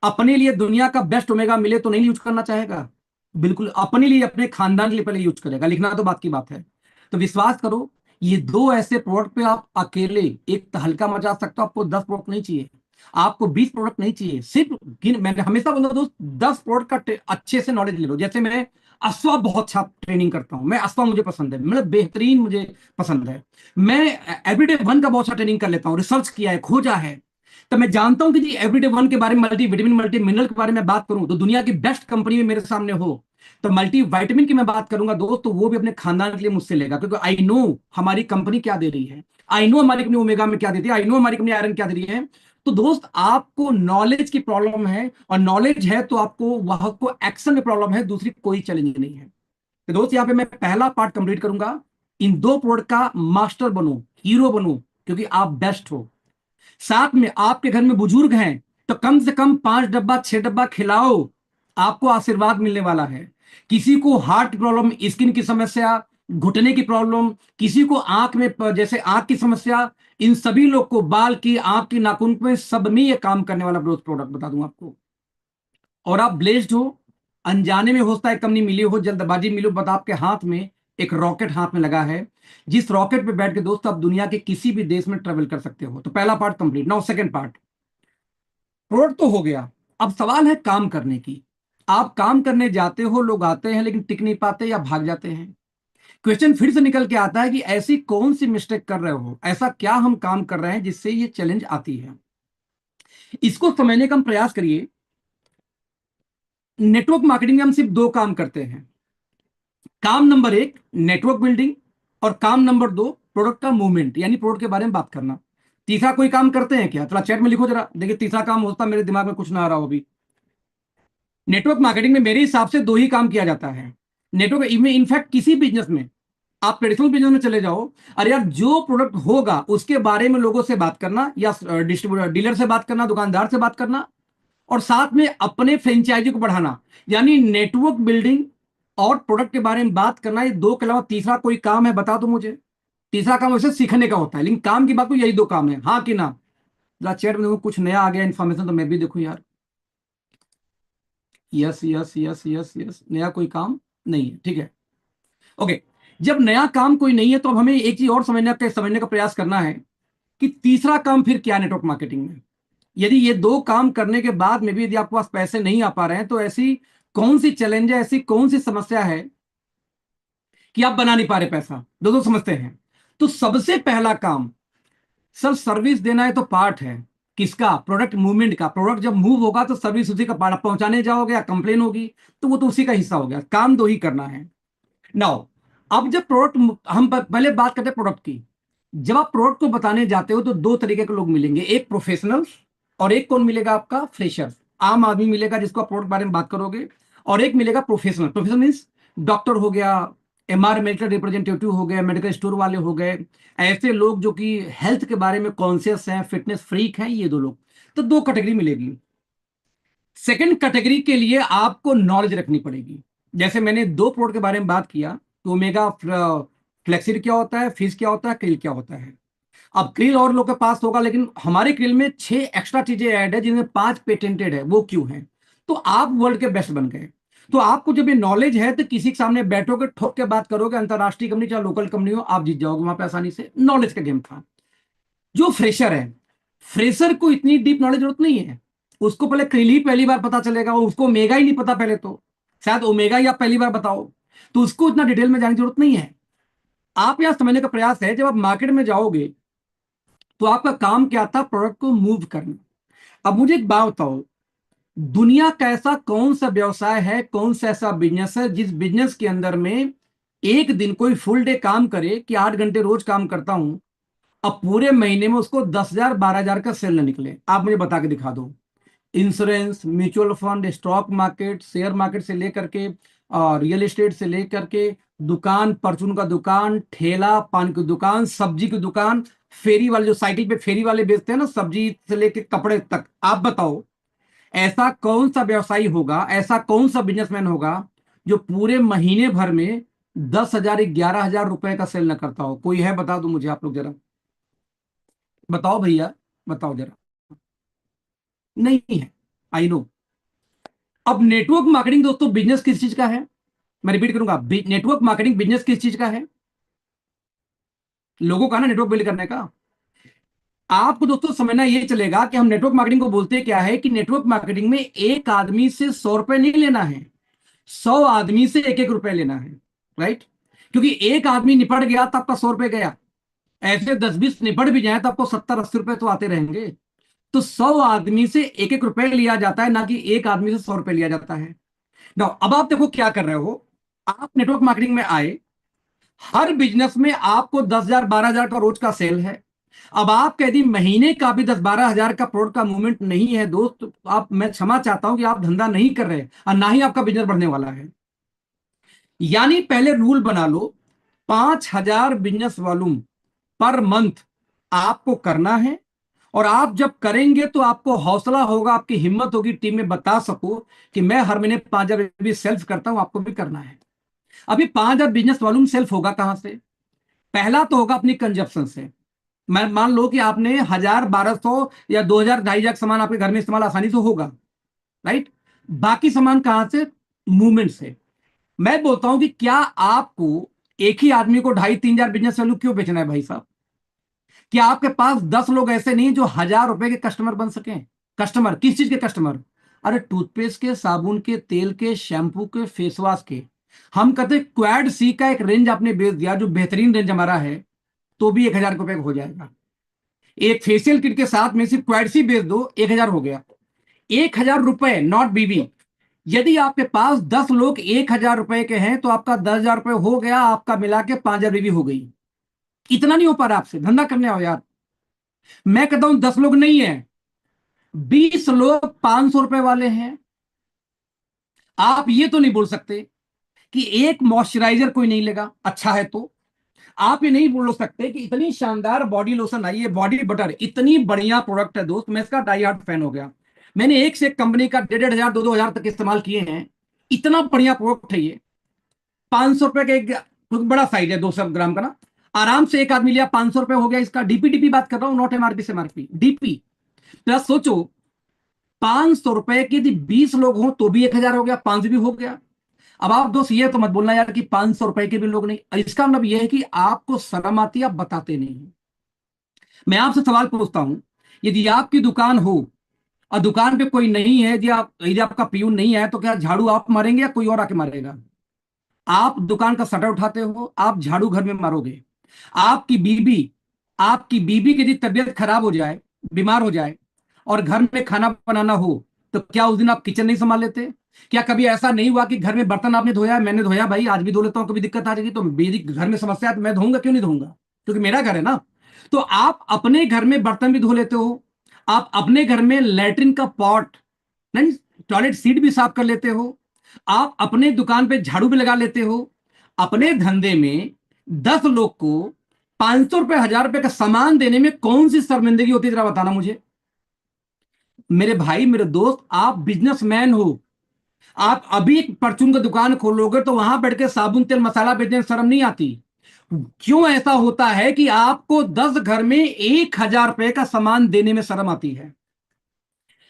अपने लिए दुनिया का बेस्ट ओमेगा मिले तो नहीं यूज करना चाहेगा? बिल्कुल, अपने लिए, अपने खानदान के लिए पहले यूज करेगा, लिखना तो बात की बात है। तो विश्वास करो, ये 2 ऐसे प्रोडक्ट पे आप अकेले एक तहलका मचा सकते हो। आपको 10 प्रोडक्ट नहीं चाहिए, आपको 20 प्रोडक्ट नहीं चाहिए, सिर्फ मैंने हमेशा बोलता दोस्त, 10 प्रोडक्ट का अच्छे से नॉलेज ले लो। जैसे मैं अश्वा बहुत अच्छा ट्रेनिंग करता हूं, मैं अश्वा मुझे पसंद है, मतलब बेहतरीन मुझे पसंद है। मैं एवरीडे 1 का बहुत अच्छा ट्रेनिंग कर लेता हूँ, रिसर्च किया है, खोजा है। तो मैं जानता हूं कि जी एवरीडे 1 के बारे में, मल्टी विटामिन मल्टी मिनरल के बारे में बात करूं तो दुनिया की बेस्ट कंपनी में मेरे सामने हो। तो मल्टी विटामिन की मैं बात करूंगा दोस्त, तो वो भी अपने खानदान के लिए मुझसे लेगा, क्योंकि आई नो हमारी कंपनी क्या दे रही है, आई नो हमारी कंपनी ओमेगा में क्या देती है, आई नो हमारी कंपनी आयरन क्या दे रही है। तो दोस्त, आपको नॉलेज की प्रॉब्लम है, और नॉलेज है तो आपको वहां को एक्शन में प्रॉब्लम है, दूसरी कोई चैलेंज नहीं है। तो दोस्त, यहां पे मैं पहला पार्ट कंप्लीट करूंगा, इन 2 प्रोडक्ट का मास्टर बनो, हीरो बनो, क्योंकि आप बेस्ट हो। साथ में आपके घर में बुजुर्ग हैं, तो कम से कम 5 डब्बा 6 डब्बा खिलाओ, आपको आशीर्वाद मिलने वाला है। किसी को हार्ट प्रॉब्लम, स्किन की समस्या, घुटने की प्रॉब्लम, किसी को आंख में जैसे आंख की समस्या, इन सभी लोग को बाल की, आंख की, नाखून में, सब में ये काम करने वाला ग्रोथ प्रोडक्ट बता दूं आपको। और आप ब्लेस्ड हो, अनजाने में हो सकता है कंपनी मिली हो, जल्दबाजी मिली हो, बट आपके हाथ में एक रॉकेट हाथ में लगा है, जिस रॉकेट पे बैठ के दोस्त आप दुनिया के किसी भी देश में ट्रेवल कर सकते हो। तो पहला part complete. Now second part, product तो हो गया, अब सवाल है काम करने की। आप काम करने जाते हो, लोग आते हैं लेकिन टिक नहीं पाते या भाग जाते हैं। क्वेश्चन फिर से निकल के आता है कि ऐसी कौन सी मिस्टेक कर रहे हो, ऐसा क्या हम काम कर रहे हैं जिससे ये चैलेंज आती है। इसको समझने का हम प्रयास करिए। नेटवर्क मार्केटिंग में हम सिर्फ 2 काम करते हैं। काम नंबर 1 नेटवर्क बिल्डिंग, और काम नंबर 2 प्रोडक्ट का मूवमेंट, यानी प्रोडक्ट के बारे में बात करना। तीसरा कोई काम करते हैं क्या? थोड़ा चैट में लिखो जरा, देखिए तीसरा काम होता, मेरे दिमाग में कुछ ना आ रहा हो अभी। नेटवर्क मार्केटिंग में मेरे हिसाब से दो ही काम किया जाता है नेटवर्क में। इनफैक्ट किसी बिजनेस में, आप ट्रेडिशनल बिजनेस में चले जाओ, अरे यार जो प्रोडक्ट होगा उसके बारे में लोगों से बात करना, या डिस्ट्रीब्यूटर डीलर से बात करना, दुकानदार से बात करना, और साथ में अपने फ्रेंचाइजी को बढ़ाना, यानी नेटवर्क बिल्डिंग और प्रोडक्ट के बारे में बात करना। ये दो के अलावा तीसरा कोई काम है बता दो मुझे। तीसरा काम वैसे सीखने का होता है, लेकिन काम की बात तो यही दो काम है, हाँ कि ना? जरा चैट में देखो कुछ नया आ गया इन्फॉर्मेशन तो मैं भी देखूं यार। Yes yes yes yes yes, नया कोई काम नहीं है, ठीक है, ओके। जब नया काम कोई नहीं है तो अब हमें एक चीज और समझने का प्रयास करना है कि तीसरा काम फिर क्या नेटवर्क मार्केटिंग में। यदि ये दो काम करने के बाद में भी यदि आपके पास पैसे नहीं आ पा रहे हैं तो ऐसी कौन सी चैलेंज है, ऐसी कौन सी समस्या है कि आप बना नहीं पा रहे पैसा? दो दो समझते हैं। तो सबसे पहला काम, सर सर्विस देना है तो पार्ट है किसका? प्रोडक्ट मूवमेंट का। प्रोडक्ट जब मूव होगा तो सर्विस उसी का पार्ट। आप पहुंचाने जाओगे या कंप्लेन होगी तो वो तो उसी का हिस्सा हो गया। काम दो ही करना है। नाउ अब जब प्रोडक्ट, हम पहले बात करते हैं प्रोडक्ट की। जब आप प्रोडक्ट को बताने जाते हो तो दो तरीके के लोग मिलेंगे, एक प्रोफेशनल और एक कौन मिलेगा? आपका फ्रेशर, आम आदमी मिलेगा जिसको आप प्रोडक्ट के बारे में बात करोगे, और एक मिलेगा प्रोफेशनल। प्रोफेशनल मीन्स डॉक्टर हो गया, एनवायरमेंटल रिप्रेजेंटेटिव हो गए, मेडिकल स्टोर वाले हो गए, ऐसे लोग जो कि हेल्थ के बारे में कॉन्शियस हैं, फिटनेस फ्रीक हैं, ये दो लोग। तो दो कैटेगरी मिलेगी। सेकंड कैटेगरी के लिए आपको नॉलेज रखनी पड़ेगी। जैसे मैंने दो प्रोडक्ट के बारे में बात किया, तो ओमेगा फ्लेक्सिड क्या होता है, फिज क्या होता है, क्रिल क्या होता है। अब क्रिल और लोग के पास होगा, लेकिन हमारे क्रिल में 6 एक्स्ट्रा चीजें ऐड है जिनमें 5 पेटेंटेड है। वो क्यों है? तो आप वर्ल्ड के बेस्ट बन गए। तो आपको जब ये नॉलेज है तो किसी के सामने बैठोगे, ठोक के बात करोगे, अंतरराष्ट्रीय कंपनी चाहे लोकल कंपनी हो, आप जीत जाओगे वहां पे आसानी से। नॉलेज का गेम था। जो फ्रेशर है, फ्रेशर को इतनी डीप नॉलेज जरूरत नहीं है। उसको पहले क्रिल ही पहली बार पता चलेगा, उसको ओमेगा ही नहीं पता पहले तो, शायद ओमेगा ही आप पहली बार बताओ, तो उसको इतना डिटेल में जाने की जरूरत नहीं है। आप यहां समझने का प्रयास है, जब आप मार्केट में जाओगे तो आपका काम क्या था? प्रोडक्ट को मूव करना। अब मुझे एक बात बताओ, दुनिया का ऐसा कौन सा व्यवसाय है, कौन सा ऐसा बिजनेस है जिस बिजनेस के अंदर में एक दिन कोई फुल डे काम करे कि 8 घंटे रोज काम करता हूं, अब पूरे महीने में उसको 10,000 12,000 का सेल न निकले? आप मुझे बता के दिखा दो। Insurance, mutual fund, stock market, share market से लेकर के और रियल एस्टेट से लेकर के दुकान, परचून का दुकान, ठेला, पान की दुकान, सब्जी की दुकान, फेरी वाले जो साइकिल पे फेरी वाले बेचते हैं ना, सब्जी से लेकर कपड़े तक। आप बताओ ऐसा कौन सा व्यवसायी होगा, ऐसा कौन सा बिजनेसमैन होगा जो पूरे महीने भर में 10,000 11,000 रुपए का सेल न करता हो? कोई है? बता दो मुझे आप लोग जरा, बताओ भैया, बताओ जरा। नहीं है, आई नो। अब नेटवर्क मार्केटिंग दोस्तों बिजनेस किस चीज का है? मैं रिपीट करूंगा, नेटवर्क मार्केटिंग बिजनेस किस चीज का है? लोगों का ना, नेटवर्क बिल्ड करने का। आपको दोस्तों समझना ये चलेगा कि हम नेटवर्क मार्केटिंग को बोलते क्या है, कि नेटवर्क मार्केटिंग में एक आदमी से 100 रुपए नहीं लेना है, 100 आदमी से एक एक रुपए लेना है, राइट? क्योंकि एक आदमी निपट गया तो आपका 100 रुपए गया, ऐसे 10-20 निपट भी जाए तो आपको 70-80 रुपए तो आते रहेंगे। तो 100 आदमी से एक एक रुपए लिया जाता है, ना कि एक आदमी से 100 रुपए लिया जाता है। ना अब आप देखो क्या कर रहे हो। आप नेटवर्क मार्केटिंग में आए, हर बिजनेस में आपको 10,000 12,000 का रोज का सेल है। अब आप यदि महीने का भी 10-12 हजार का प्रोडक्ट का मूवमेंट नहीं है दोस्त, तो आप, मैं क्षमा चाहता हूं कि आप धंधा नहीं कर रहे और ना ही आपका बिजनेस बढ़ने वाला है। यानी पहले रूल बना लो, 5,000 बिजनेस वॉल्यूम पर मंथ आपको करना है। और आप जब करेंगे तो आपको हौसला होगा, आपकी हिम्मत होगी टीम में बता सको कि मैं हर महीने 5,000 भी सेल्फ करता हूं, आपको भी करना है। अभी 5,000 बिजनेस वॉल्यूम सेल्फ होगा कहां से? पहला तो होगा अपनी कंजप्शन से। मैं मान लो कि आपने 1,000 1,200 या 2,000 2,500 सामान आपके घर में इस्तेमाल आसानी से होगा, राइट? बाकी सामान कहां से? मूवमेंट से। मैं बोलता हूं कि क्या आपको एक ही आदमी को 2,500 3,000 बिजनेस वैल्यू क्यों बेचना है भाई साहब? क्या आपके पास 10 लोग ऐसे नहीं जो 1,000 रुपए के कस्टमर बन सकें? कस्टमर किस चीज के कस्टमर? अरे टूथपेस्ट के, साबुन के, तेल के, शैम्पू के, फेस वॉश के। हम कहते क्वाड सी का एक रेंज आपने बेच दिया जो बेहतरीन रेंज हमारा है, तो भी 1,000 रुपए का हो जाएगा। एक फेशियल किट के साथ में सिर्फ क्वाड सी बेच दो, 1,000 हो गया। 1,000 रुपए, नॉट बीवी। यदि आपके पास 10 लोग 1,000 रुपए के हैं तो आपका 10,000 रुपए हो गया, आपका मिला के 5,000 बीवी हो गई। इतना नहीं हो पा रहा आपसे? धंधा करने आओ यार। मैं कहता हूं 10 लोग नहीं है, 20 लोग 500 रुपए वाले हैं, आप ये तो नहीं बोल सकते कि एक मॉइस्चराइजर कोई नहीं लेगा अच्छा है तो। आप ये नहीं बोल सकते कि इतनी शानदार बॉडी लोशन आई है, बॉडी बटर, इतनी बढ़िया प्रोडक्ट है दोस्त, मैं इसका डाई हार्ट फैन हो गया। मैंने एक से एक कंपनी का 1,500 2,000 तक इस्तेमाल किए हैं। इतना बढ़िया प्रोडक्ट है ये। 500 रुपए का एक बड़ा साइज है, 200 ग्राम का ना। आराम से एक आदमी लिया, 500 रुपए हो गया इसका। डीपी डीपी बात कर रहा हूं, नॉट एमआरपी से एमआरपी, डीपी। तो सोचो, 500 रुपए के यदि 20 लोग हों तो भी 1,000 हो गया, 5 भी हो गया। अब आप दोस्त ये तो मत बोलना यार कि 500 रुपए के भी लोग नहीं। इसका मतलब यह है कि आपको शर्म आती है, आप बताते नहीं। मैं आपसे सवाल पूछता हूं, यदि आपकी दुकान हो और दुकान पे कोई नहीं है, यदि आपका पीयून नहीं है, तो क्या झाड़ू आप मारेंगे या कोई और आके मारेगा? आप दुकान का शटर उठाते हो, आप झाड़ू घर में मारोगे। आपकी बीबी आपकी बीबी की यदि तबीयत खराब हो जाए, बीमार हो जाए, और घर में खाना बनाना हो, तो क्या उस दिन आप किचन नहीं संभाल लेते? क्या कभी ऐसा नहीं हुआ कि घर में बर्तन आपने धोया, मैंने धोया, भाई आज भी धो लेता हूं, कभी दिक्कत आ जाएगी तो मेरी घर में समस्या है तो मैं धोऊंगा, क्यों नहीं धोऊंगा? क्योंकि मेरा घर है ना। तो आप अपने घर में बर्तन भी धो लेते हो, आप अपने घर में लैट्रिन का पॉट, नहीं, टॉयलेट सीट भी साफ कर लेते हो, आप अपने दुकान पे झाड़ू भी लगा लेते हो। अपने धंधे में 10 लोग को 500 रुपए 1,000 रुपए का सामान देने में कौन सी शर्मिंदगी होती है, जरा बताना मुझे। मेरे भाई, मेरे दोस्त, आप बिजनेसमैन हो। आप अभी एक परचून की दुकान खोलोगे तो वहां बैठ के साबुन तेल मसाला बेचने में शर्म नहीं आती? क्यों ऐसा होता है कि आपको 10 घर में 1,000 रुपए का सामान देने में शर्म आती है?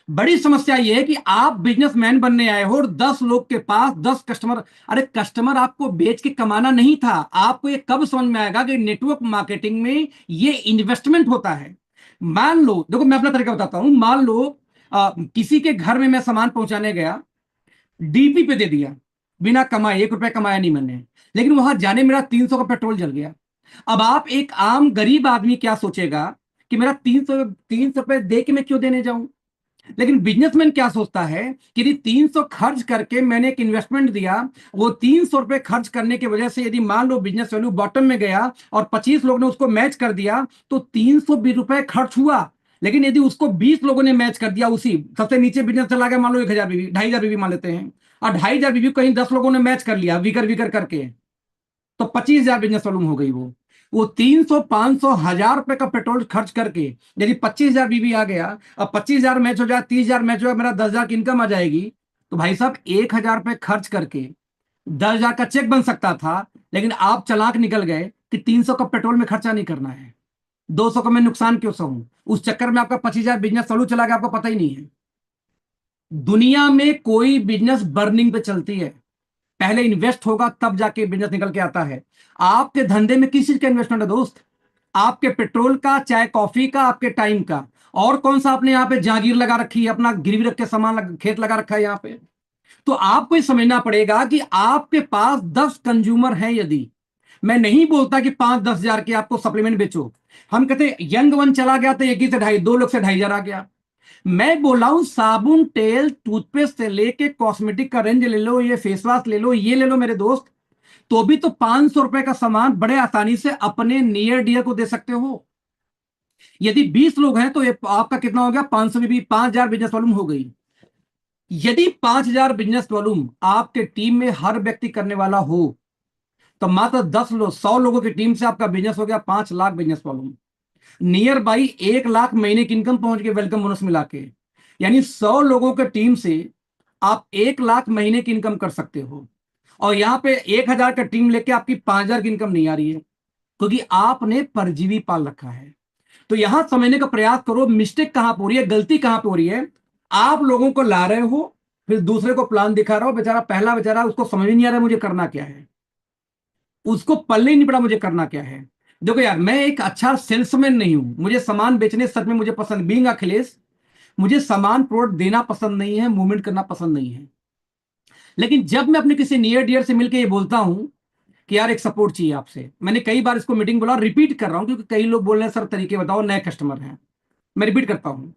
बड़ी समस्या यह है कि आप बिजनेसमैन बनने आए हो और 10 लोग के पास 10 कस्टमर। अरे कस्टमर आपको बेच के कमाना नहीं था। आपको ये कब समझ में आएगा कि नेटवर्क मार्केटिंग में ये इन्वेस्टमेंट होता है? मान लो, देखो मैं अपना तरीका बताता हूं। मान लो किसी के घर में मैं सामान पहुंचाने गया, डीपी पे दे दिया, बिना कमाए, 1 रुपया कमाया नहीं मैंने, लेकिन वहां जाने मेरा 300 का पेट्रोल जल गया। अब आप, एक आम गरीब आदमी क्या सोचेगा कि मेरा 300 रुपए दे के मैं क्यों देने जाऊं? लेकिन बिजनेसमैन क्या सोचता है कि यदि 300 खर्च करके मैंने एक इन्वेस्टमेंट दिया, वो 300 रुपए खर्च करने की वजह से यदि मान लो बिजनेस वैल्यू बॉटम में गया और 25 लोग ने उसको मैच कर दिया, तो 320 रुपए खर्च हुआ। लेकिन यदि उसको 20 लोगों ने मैच कर दिया, उसी सबसे नीचे बिजनेस चला गया, मान लो 1,000 बीबी, 2,500 बीबी मान लेते हैं, और 2,500 बीबी कहीं 10 लोगों ने मैच कर लिया विकर विकर करके, तो 25,000 बिजनेस वॉल्यूम हो गई। वो 300 500 1,000 रुपए का पेट्रोल खर्च करके यदि 25,000 बीबी आ गया, अब 25,000 मैच हो जाए, 30,000 मैच हो जाए, मेरा 10,000 की इनकम आ जाएगी। तो भाई साहब, 1,000 रुपए खर्च करके 10,000 का चेक बन सकता था। लेकिन आप चालाक निकल गए कि 300 का पेट्रोल में खर्चा नहीं करना है, 200 का मैं नुकसान क्यों सहूं? उस चक्कर में आपका 25,000 बिजनेस चालू चला गया, आपको पता ही नहीं है। दुनिया में कोई बिजनेस बर्निंग पे चलती है, पहले इन्वेस्ट होगा तब जाके बिजनेस निकल के आता है। आपके धंधे में किस चीज का इन्वेस्टमेंट है दोस्त? आपके पेट्रोल का, चाय कॉफी का, आपके टाइम का। और कौन सा आपने यहाँ पे जागीर लगा रखी है, अपना गिरवी रख के सामान खेत लगा रखा है यहाँ पे? तो आपको ये समझना पड़ेगा कि आपके पास 10 कंज्यूमर हैं। यदि, मैं नहीं बोलता कि 5-10 हजार के आपको सप्लीमेंट बेचो, हम कहते यंग वन चला गया तो एक ही से ढाई, 2 लोग से 2,500 आ गया। मैं बोल रहा हूं साबुन तेल टूथपेस्ट से लेके कॉस्मेटिक का रेंज ले लो, ये फेस वॉश ले लो, ये ले लो मेरे दोस्त, तो भी तो 500 रुपए का सामान बड़े आसानी से अपने नियर डियर को दे सकते हो। यदि 20 लोग हैं तो ये आपका कितना हो गया? 500 में भी 5,000 बिजनेस वॉल्यूम हो गई। यदि 5,000 बिजनेस वॉल्यूम आपके टीम में हर व्यक्ति करने वाला हो, तो मात्र 10 लोग, 100 लोगों की टीम से आपका बिजनेस हो गया 5 lakh business volume. Near by 1 lakh महीने की इनकम पहुंच गई, वेलकम बोनस मिला के। यानी 100 लोगों के टीम से आप 1 लाख महीने की इनकम कर सकते हो। और यहां पे 1,000 का टीम लेके आपकी 5,000 की इनकम नहीं आ रही है, क्योंकि आपने परजीवी पाल रखा है। तो यहां समझने का प्रयास करो, मिस्टेक कहां पे हो रही है, गलती कहां पे हो रही है। आप लोगों को ला रहे हो, फिर दूसरे को प्लान दिखा रहा हो, बेचारा पहला बेचारा, उसको समझ ही नहीं आ रहा मुझे करना क्या है, उसको पल्ले ही नहीं पड़ा मुझे करना क्या है। देखो यार, मैं एक अच्छा सेल्समैन नहीं हूं, मुझे सामान बेचने सच में मुझे पसंद, बीइंग अखिलेश, मुझे सामान प्रोडक्ट देना पसंद नहीं है, मूवमेंट करना पसंद नहीं है। लेकिन जब मैं अपने किसी नियर डियर से मिलकर ये बोलता हूं कि यार एक सपोर्ट चाहिए आपसे, मैंने कई बार इसको मीटिंग बोला, रिपीट कर रहा हूं क्योंकि कई लोग बोल रहे हैं सर तरीके बताओ, नए कस्टमर हैं, मैं रिपीट करता हूं।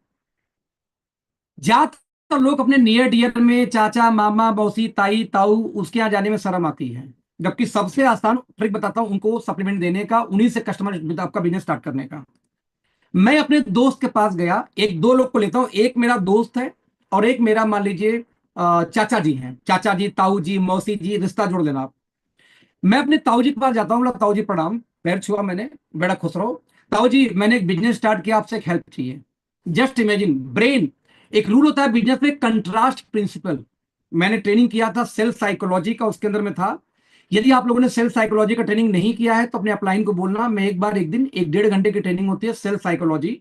ज्यादातर लोग अपने नियर डियर में चाचा मामा मौसी ताई ताऊ उसके यहाँ जाने में शर्म आती है, जबकि सबसे आसान ट्रिक बताता हूं उनको सप्लीमेंट देने का, उन्हीं से कस्टमर आपका बिजनेस स्टार्ट करने का। मैं अपने दोस्त के पास गया, एक दो लोग को लेता हूं, एक मेरा दोस्त है और एक मेरा मान लीजिए चाचा जी हैं, चाचा जी, ताऊ जी, मौसी जी, रिश्ता जोड़ लेना आप। मैं अपने ताऊ जी के पास जाता हूँ, बोला ताऊ जी प्रणाम, पैर छुआ मैंने, बड़ा खुश रहो। ताऊ जी मैंने एक बिजनेस स्टार्ट किया, आपसे एक हेल्प चाहिए। जस्ट इमेजिन ब्रेन, एक रूल होता है बिजनेस में, कंट्रास्ट प्रिंसिपल। मैंने ट्रेनिंग किया था सेल्फ साइकोलॉजी का, उसके अंदर में था। यदि आप लोगों ने सेल्फ साइकोलॉजी का ट्रेनिंग नहीं किया है तो अपने अपलाइन को बोलना, मैं एक बार एक दिन 1-1.5 घंटे की ट्रेनिंग होती है सेल्फ साइकोलॉजी।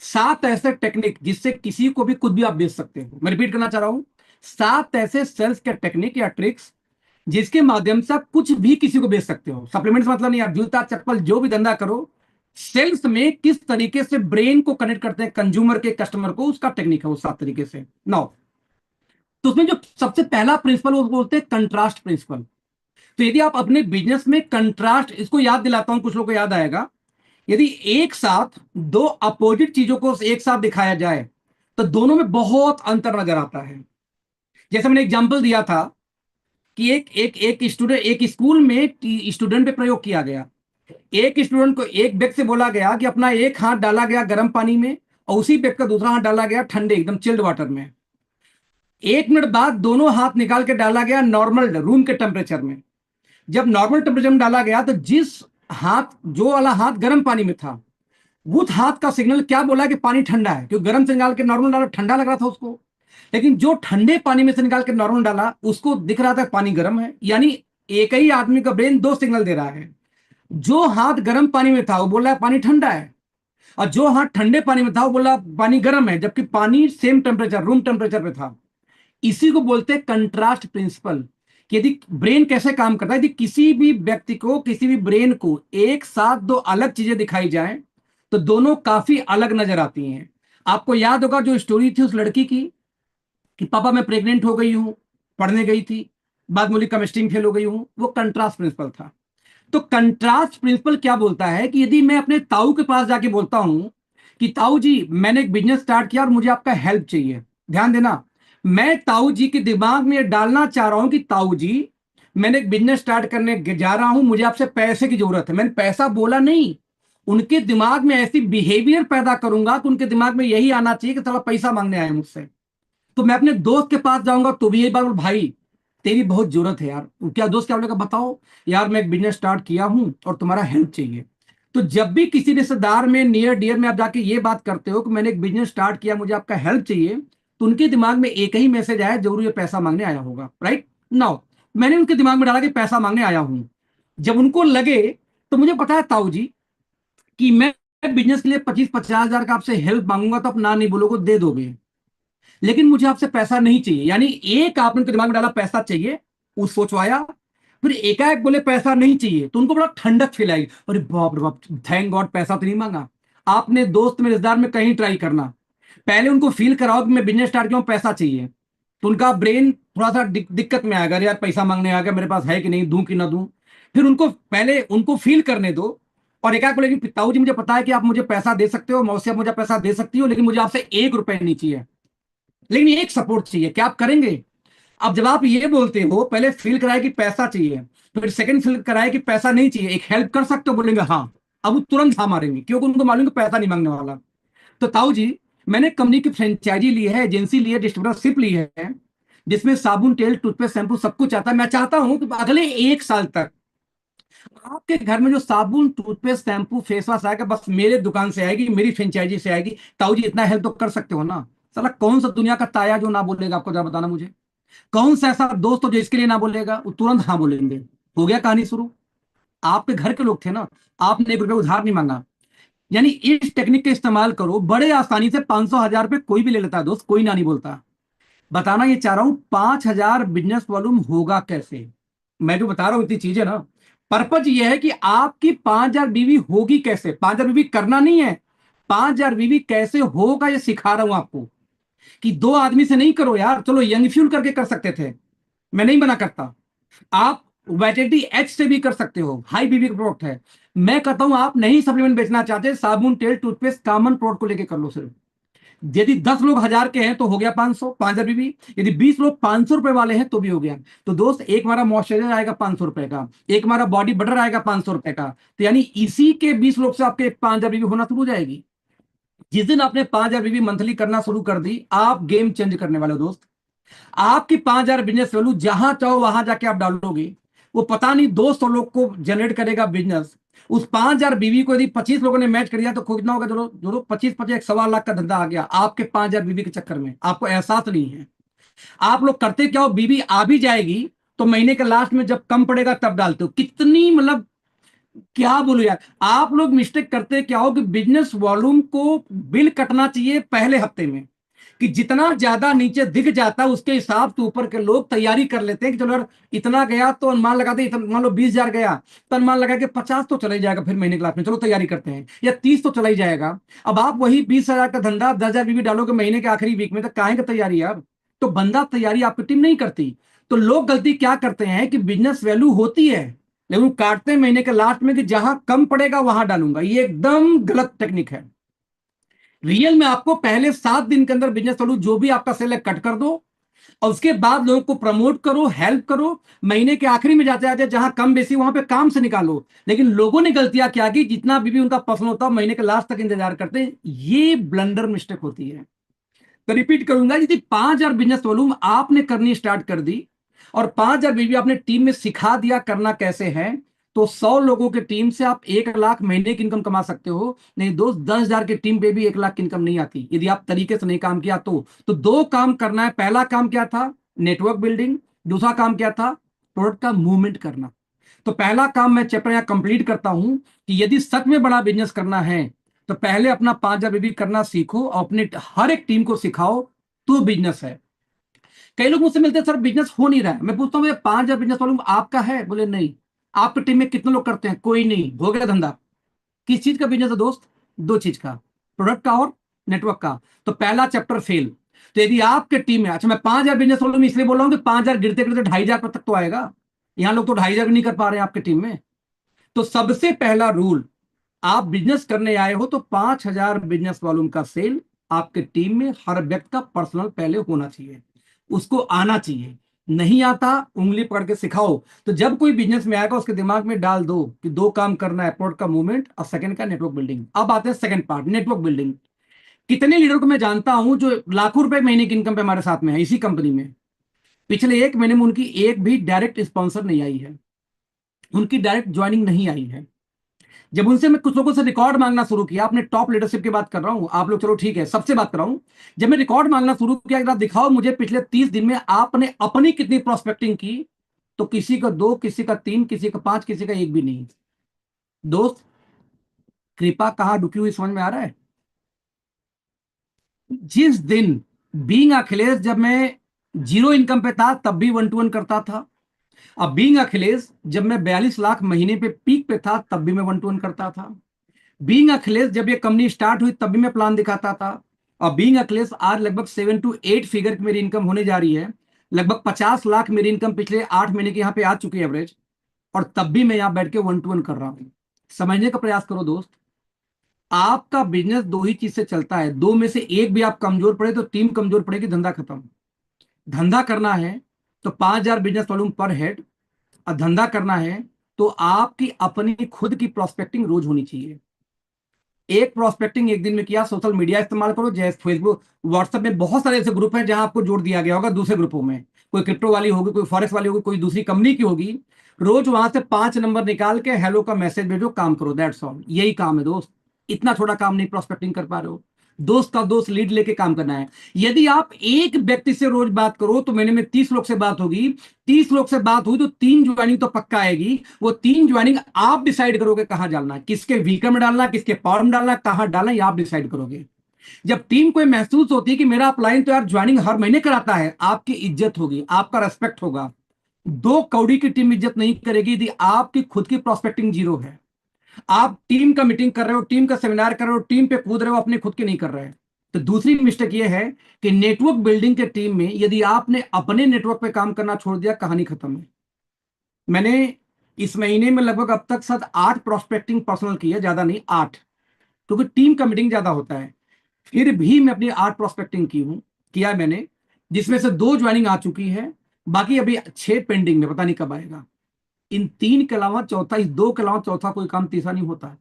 7 ऐसे टेक्निक जिससे किसी को भी कुछ भी आप बेच सकते हो। मैं रिपीट करना चाह रहा हूं, 7 ऐसे सेल्स के टेक्निक या ट्रिक्स जिसके माध्यम से आप कुछ भी किसी को बेच सकते हो। सप्लीमेंट्स मतलब नहीं, आप जूता चप्पल जो भी धंधा करो, सेल्स में किस तरीके से ब्रेन को कनेक्ट करते हैं कंज्यूमर के, कस्टमर को, उसका टेक्निक है वो 7 तरीके से। नाउ, तो उसमें जो सबसे पहला प्रिंसिपल वो बोलते हैं कंट्रास्ट प्रिंसिपल। तो यदि आप अपने बिजनेस में कंट्रास्ट, इसको याद दिलाता हूं, कुछ लोगों को याद आएगा। यदि एक साथ दो अपोजिट चीजों को एक साथ दिखाया जाए तो दोनों में बहुत अंतर नजर आता है। जैसे मैंने एग्जांपल दिया था कि एक स्टूडेंट, एक स्कूल में स्टूडेंट पे प्रयोग किया गया। एक स्टूडेंट को, एक व्यक्ति से बोला गया कि अपना एक हाथ डाला गया गर्म पानी में और उसी व्यक्ति का दूसरा हाथ डाला गया ठंडे एकदम चिल्ड वाटर में। 1 मिनट बाद दोनों हाथ निकाल के डाला गया नॉर्मल रूम के टेम्परेचर में। जब नॉर्मल टेम्परेचर में डाला गया तो जिस हाथ, जो वाला हाथ गर्म पानी में था, उस हाथ का सिग्नल क्या बोला कि पानी ठंडा है, क्योंकि गर्म से निकाल के नॉर्मल डाला ठंडा लग रहा था उसको। लेकिन जो ठंडे पानी में से निकाल के नॉर्मल डाला उसको दिख रहा था पानी गर्म है। यानी एक ही आदमी का ब्रेन दो सिग्नल दे रहा है। जो हाथ गर्म पानी में था वो बोल रहा है पानी ठंडा है, और जो हाथ ठंडे पानी में था वो बोला पानी गर्म है, जबकि पानी सेम टेम्परेचर, रूम टेम्परेचर पे था। इसी को बोलते हैं कंट्रास्ट प्रिंसिपल। कि यदि ब्रेन कैसे काम करता है, यदि किसी भी व्यक्ति को, किसी भी ब्रेन को एक साथ दो अलग चीजें दिखाई जाए तो दोनों काफी अलग नजर आती हैं। आपको याद होगा जो स्टोरी थी उस लड़की की कि पापा मैं प्रेग्नेंट हो गई हूं, पढ़ने गई थी, बाद में बोली केमिस्ट्री में फेल हो गई हूं, वो कंट्रास्ट प्रिंसिपल था। तो कंट्रास्ट प्रिंसिपल क्या बोलता है कि यदि मैं अपने ताऊ के पास जाके बोलता हूं कि ताऊ जी मैंने एक बिजनेस स्टार्ट किया और मुझे आपका हेल्प चाहिए, ध्यान देना, मैं ताऊ जी के दिमाग में डालना चाह रहा हूं कि ताऊ जी मैंने एक बिजनेस स्टार्ट करने जा रहा हूं, मुझे आपसे पैसे की जरूरत है। मैंने पैसा बोला नहीं, उनके दिमाग में ऐसी बिहेवियर पैदा करूंगा कि उनके दिमाग में यही आना चाहिए कि थोड़ा पैसा मांगने आए मुझसे। तो मैं अपने दोस्त के पास जाऊंगा तो भी यही बात, भाई तेरी बहुत जरूरत है यार। क्या दोस्त क्या बोलेगा, बताओ यार मैं एक बिजनेस स्टार्ट किया हूं और तुम्हारा हेल्प चाहिए। तो जब भी किसी रिश्तेदार में, नियर डियर में आप जाके ये बात करते हो कि मैंने एक बिजनेस स्टार्ट किया, मुझे आपका हेल्प चाहिए, तो उनके दिमाग में एक ही मैसेज आया, जरूर ये पैसा मांगने आया होगा। राइट नाउ, मैंने उनके दिमाग में डाला कि पैसा मांगने आया हूं। जब उनको लगे, तो मुझे पता है ताऊ जी कि मैं बिजनेस के लिए 25-50 हजार का आपसे हेल्प मांगूंगा तो आप ना नहीं बोलोगे, दे दोगे, लेकिन मुझे आपसे पैसा नहीं चाहिए। यानी एक आपने उनके दिमाग में डाला पैसा चाहिए, वो सोचवाया, फिर एकाएक बोले पैसा नहीं चाहिए, तो उनको बड़ा ठंडक फील आई, अरे बाप रे बाप, थैंक गॉड पैसा तो नहीं मांगा। आपने दोस्त में, रिश्तेदार में कहीं ट्राई करना, पहले उनको फील कराओ कि मैं बिजनेस स्टार्ट किया हूं, पैसा चाहिए, तो उनका ब्रेन थोड़ा सा दिक्कत में आएगा, अरे यार पैसा मांगने आ गया, मेरे पास है कि नहीं, दूं कि ना दूं। फिर उनको पहले उनको फील करने दो, और एकाएक बोले कि ताऊ जी मुझे पता है कि आप मुझे पैसा दे सकते हो, मौसी आप मुझे पैसा दे सकती हो, लेकिन मुझे आपसे 1 रुपए नहीं चाहिए, लेकिन एक सपोर्ट चाहिए, क्या आप करेंगे? अब जब आप ये बोलते हो, पहले फील कराए कि पैसा चाहिए, फिर सेकंड फील कराए कि पैसा नहीं चाहिए, एक हेल्प कर सकते हो, बोलेंगे हाँ। अब वो तुरंत हाँ मारेंगे, क्योंकि उनको मालूम कि पैसा नहीं मांगने वाला। तो ताऊ जी मैंने कंपनी की फ्रेंचाइजी ली है, एजेंसी ली है, डिस्ट्रीब्यूटरशिप ली है, जिसमें साबुन, तेल, टूथपेस्ट, शैम्पू सब कुछ आता है। मैं चाहता हूं कि अगले 1 साल तक आपके घर में जो साबुन, टूथपेस्ट, शैम्पू, फेस वॉश आएगा, बस मेरे दुकान से आएगी, मेरी फ्रेंचाइजी से आएगी। ताऊ जी इतना हेल्प तो कर सकते हो ना? साला कौन सा दुनिया का ताया जो ना बोलेगा, आपको जरा बताना मुझे। कौन सा ऐसा दोस्त हो जो इसके लिए ना बोलेगा, वो तुरंत हाँ बोलेंगे। हो गया कहानी शुरू। आपके घर के लोग थे ना, आपने 1 रुपए उधार नहीं मांगा। यानी इस टेक्निक का इस्तेमाल करो, बड़े आसानी से 500-1000 रुपए कोई भी ले लेता है दोस्त, कोई ना नहीं बोलता। बताना ये चाह रहा हूं 5000 बिजनेस वॉल्यूम होगा कैसे। मैं जो बता रहा हूं इतनी चीजें ना, पर्पज ये है कि आपकी 5000 बीवी होगी कैसे। 5000 बीवी करना नहीं है, 5000 बीवी कैसे होगा ये सिखा रहा हूं आपको। कि 2 आदमी से नहीं करो यार, चलो यंग फ्यूल करके कर सकते थे, मैं नहीं मना करता। आप वाइटलिटी एच से भी कर सकते हो, हाई बीबी का प्रोडक्ट है। मैं कहता हूं आप नहीं सप्लीमेंट बेचना चाहते, साबुन, तेल, टूथपेस्ट, कॉमन प्रोडक्ट को लेके कर लो सिर्फ। यदि 10 लोग 1000 के हैं तो हो गया 500, 5000 बीबी। यदि 20 लोग 500 रुपए वाले हैं तो भी हो गया। तो दोस्त एक हमारा मॉइस्चराइजर आएगा 500 रुपए का, एक हमारा बॉडी बटर आएगा 500 रुपए का। तो यानी इसी के 20 लोग से आपके 5000 बीबी होना शुरू हो जाएगी। जिस दिन आपने 5000 बीबी मंथली करना शुरू कर दी, आप गेम चेंज करने वाले हो दोस्त। आपकी 5,000 बिजनेस वैल्यू जहां चाहो वहां जाके आप डालोगे, वो पता नहीं 200 लोग को जनरेट करेगा बिजनेस। उस 5,000 बीवी को यदि 25 लोगों ने मैच कर दिया तो कितना होगा? जो जो 25 25 1.25 लाख का धंधा आ गया आपके 5,000 बीवी के चक्कर में, आपको एहसास नहीं है। आप लोग करते क्या हो, बीवी आ भी जाएगी तो महीने के लास्ट में जब कम पड़ेगा तब डालते हो। कितनी मतलब क्या बोलूं यार, आप लोग मिस्टेक करते क्या हो कि बिजनेस वॉल्यूम को बिल कटना चाहिए पहले हफ्ते में, कि जितना ज्यादा नीचे दिख जाता है उसके हिसाब से ऊपर के लोग तैयारी कर लेते हैं कि चलो यार इतना गया तो अनुमान लगाते, मान लो 20,000 गया तो अनुमान लगा के 50 तो चला ही जाएगा फिर महीने क्लास में, चलो तैयारी करते हैं, या 30 तो चला ही जाएगा। अब आप वही 20,000 का धंधा 10,000 बीवी डालोगे महीने के आखिरी वीक में, तो काहे का तैयारी है अब? तो बंदा तैयारी आपकी टीम नहीं करती। तो लोग गलती क्या करते हैं कि बिजनेस वैल्यू होती है लेकिन काटते हैं महीने के लास्ट में कि जहां कम पड़ेगा वहां डालूंगा। ये एकदम गलत टेक्निक है। रियल में आपको पहले 7 दिन के अंदर बिजनेस वैल्यू जो भी आपका सेल है कट कर दो, और उसके बाद लोगों को प्रमोट करो, हेल्प करो। महीने के आखिरी में जाते जाते जहां कम बेसी वहां पे काम से निकालो। लेकिन लोगों ने गलतियां क्या की, जितना भी उनका पसंद होता है महीने के लास्ट तक इंतजार करते हैं, ये ब्लंडर मिस्टेक होती है। तो रिपीट करूंगा, यदि 5,000 बिजनेस वॉल्यूम आपने करनी स्टार्ट कर दी और 5,000 बीवी आपने टीम में सिखा दिया करना कैसे है, तो 100 लोगों की टीम से आप 1 लाख महीने की इनकम कमा सकते हो। नहीं दोस्त, 10,000 की टीम पे भी 1 लाख की इनकम नहीं आती यदि आप तरीके से नहीं काम किया तो 2 काम करना है। पहला काम क्या था? Network building. दूसरा काम क्या था? प्रोडक्ट का मूवमेंट करना। तो पहला काम मैं चैप्टर यहां कंप्लीट करता हूं कि यदि सच में बड़ा बिजनेस करना है तो पहले अपना 5,000 बीवी करना सीखो और अपने हर एक टीम को सिखाओ, तो बिजनेस है। कई लोग मुझसे मिलते हैं, सर बिजनेस हो नहीं रहा है। मैं पूछता हूँ 5,000 बिजनेस वॉल्यूम आपका है? बोले नहीं। आपकी टीम में कितने लोग करते हैं? कोई नहीं। हो गया धंधा। किस चीज का बिजनेस है दोस्त? 2 चीज का, प्रोडक्ट का और नेटवर्क का। तो पहला चैप्टर फेल। तो यदि आपके टीम में, अच्छा मैं 5,000 बिजनेस वॉल्यूम इसलिए बोल रहा हूँ कि 5,000 गिरते गिरते 2,500 तक तो आएगा। यहाँ लोग तो 2,500 नहीं कर पा रहे हैं आपकी टीम में। तो सबसे पहला रूल, आप बिजनेस करने आए हो तो 5,000 बिजनेस वॉल्यूम का सेल आपके टीम में हर व्यक्ति का पर्सनल पहले होना चाहिए, उसको आना चाहिए। नहीं आता उंगली पकड़ के सिखाओ। तो जब कोई बिजनेस में आएगा उसके दिमाग में डाल दो कि 2 काम करना है, प्रोडक्ट का मूवमेंट और सेकंड का नेटवर्क बिल्डिंग। अब आते हैं सेकंड पार्ट, नेटवर्क बिल्डिंग। कितने लीडर को मैं जानता हूं जो लाखों रुपए महीने की इनकम पे हमारे साथ में है इसी कंपनी में, पिछले 1 महीने में उनकी एक भी डायरेक्ट स्पॉन्सर नहीं आई है, उनकी डायरेक्ट ज्वाइनिंग नहीं आई है। जब उनसे मैं कुछ लोगों से रिकॉर्ड मांगना शुरू किया, अपने टॉप लीडरशिप की बात कर रहा हूं, आप लोग चलो ठीक है सबसे बात कर रहा हूं। जब मैं रिकॉर्ड मांगना शुरू किया, अगर आप दिखाओ मुझे पिछले 30 दिन में आपने अपनी कितनी प्रोस्पेक्टिंग की, तो किसी का 2, किसी का 3, किसी का 5, किसी का 1 भी नहीं। दोस्त, कृपा कहां डुकी हुई समझ में आ रहा है? जिस दिन बीइंग अखिलेश, जब मैं जीरो इनकम पे था तब भी 1-to-1 करता था। अब बीइंग अखिलेश जब मैं 42 लाख महीने पे पीक पे था तब भी मैं 1-to-1 करता था। बीइंग अखिलेश जब ये कंपनी स्टार्ट हुई तब भी मैं प्लान दिखाता था। और बीइंग अखिलेश आज लगभग 7 to 8 फिगर की मेरी इनकम होने जा रही है। लगभग 50 लाख मेरी इनकम पिछले 8 महीने के यहाँ पे आ चुकी है एवरेज, और तब भी मैं यहाँ बैठ के 1-to-1 कर रहा हूँ। समझने का प्रयास करो दोस्त, आपका बिजनेस 2 ही चीज से चलता है, 2 में से एक भी आप कमजोर पड़े तो टीम कमजोर पड़ेगी, धंधा खत्म। धंधा करना है तो 5,000 बिजनेस वॉल्यूम पर हेड, और धंधा करना है तो आपकी अपनी खुद की प्रोस्पेक्टिंग रोज होनी चाहिए। एक प्रोस्पेक्टिंग एक दिन में किया, सोशल मीडिया इस्तेमाल करो, जैसे फेसबुक व्हाट्सएप में बहुत सारे ऐसे ग्रुप हैं जहां आपको जोड़ दिया गया होगा दूसरे ग्रुपों में, कोई क्रिप्टो वाली होगी, कोई फॉरेक्स वाली होगी, कोई दूसरी कंपनी की होगी। रोज वहां से 5 नंबर निकाल के हेलो का मैसेज भेजो, काम करो, दैट्स ऑल। यही काम है दोस्त। इतना छोटा काम नहीं प्रोस्पेक्टिंग कर पा रहे हो, दोस्त का दोस्त लीड लेके काम करना है। यदि आप एक व्यक्ति से रोज बात करो तो महीने में 30 लोग से बात होगी। 30 लोग से बात हुई तो 3 ज्वाइनिंग तो पक्का आएगी। वो 3 ज्वाइनिंग आप डिसाइड करोगे कहां डालना है, किसके वीकर में डालना है, किसके पावर में डालना है, कहां डालना है, ये आप डिसाइड करोगे। जब टीम को महसूस होती है कि मेरा अपलाइन तो यार ज्वाइनिंग हर महीने कराता है, आपकी इज्जत होगी, आपका रेस्पेक्ट होगा। 2 कौड़ी की टीम इज्जत नहीं करेगी यदि आपकी खुद की प्रोस्पेक्टिंग जीरो है। आप टीम का मीटिंग कर रहे हो, टीम का सेमिनार कर रहे हो, टीम पे कूद रहे हो, अपने खुद के नहीं कर रहे हैं। तो दूसरी मिस्टेक ये है कि नेटवर्क बिल्डिंग के टीम में यदि आपने अपने नेटवर्क पे काम करना छोड़ दिया, कहानी खत्म है। मैंने इस महीने में लगभग अब तक 8 प्रोस्पेक्टिंग पर्सनल की है, ज्यादा नहीं, 8, क्योंकि टीम का मीटिंग ज्यादा होता है। फिर भी मैं अपनी 8 प्रोस्पेक्टिंग की हूं, किया है मैंने, जिसमें से 2 ज्वाइनिंग आ चुकी है, बाकी अभी 6 पेंडिंग में, पता नहीं कब आएगा। इन 3 के अलावा चौथा, इस 2 के अलावा चौथा कोई काम तीसरा नहीं होता है।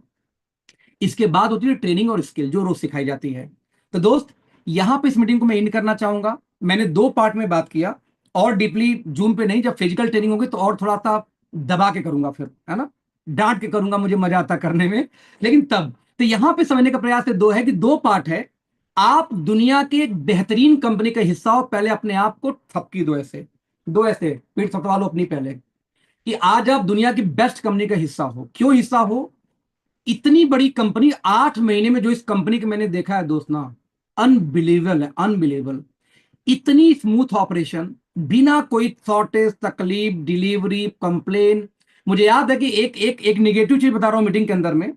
इसके बाद होती है ट्रेनिंग और स्किल जो रोज सिखाई जाती है। तो दोस्त, यहां पे इस मीटिंग को मैं एंड करना चाहूंगा। मैंने 2 पार्ट में बात किया, और डीपली जूम पे नहीं, जब फिजिकल ट्रेनिंग होगी तो और थोड़ा सा दबा के करूंगा, फिर है ना, डांट के करूंगा, मुझे मजा आता करने में। लेकिन तब तो यहां पे समझने का प्रयास है, 2 है कि 2 पार्ट है। आप दुनिया की एक बेहतरीन कंपनी का हिस्सा हो, पहले अपने आप को थपकी दो, ऐसे दो, ऐसे पीठ थपका लो अपनी पहले, कि आज आप दुनिया की बेस्ट कंपनी का हिस्सा हो। क्यों हिस्सा हो? इतनी बड़ी कंपनी, 8 महीने में जो इस कंपनी के मैंने देखा है दोस्त ना, अनबिलीवेबल है, अनबिलीवेबल। इतनी स्मूथ ऑपरेशन, बिना कोई शॉर्टेज, तकलीफ, डिलीवरी, कंप्लेन। मुझे याद है कि एक नेगेटिव चीज बता रहा हूं मीटिंग के अंदर में,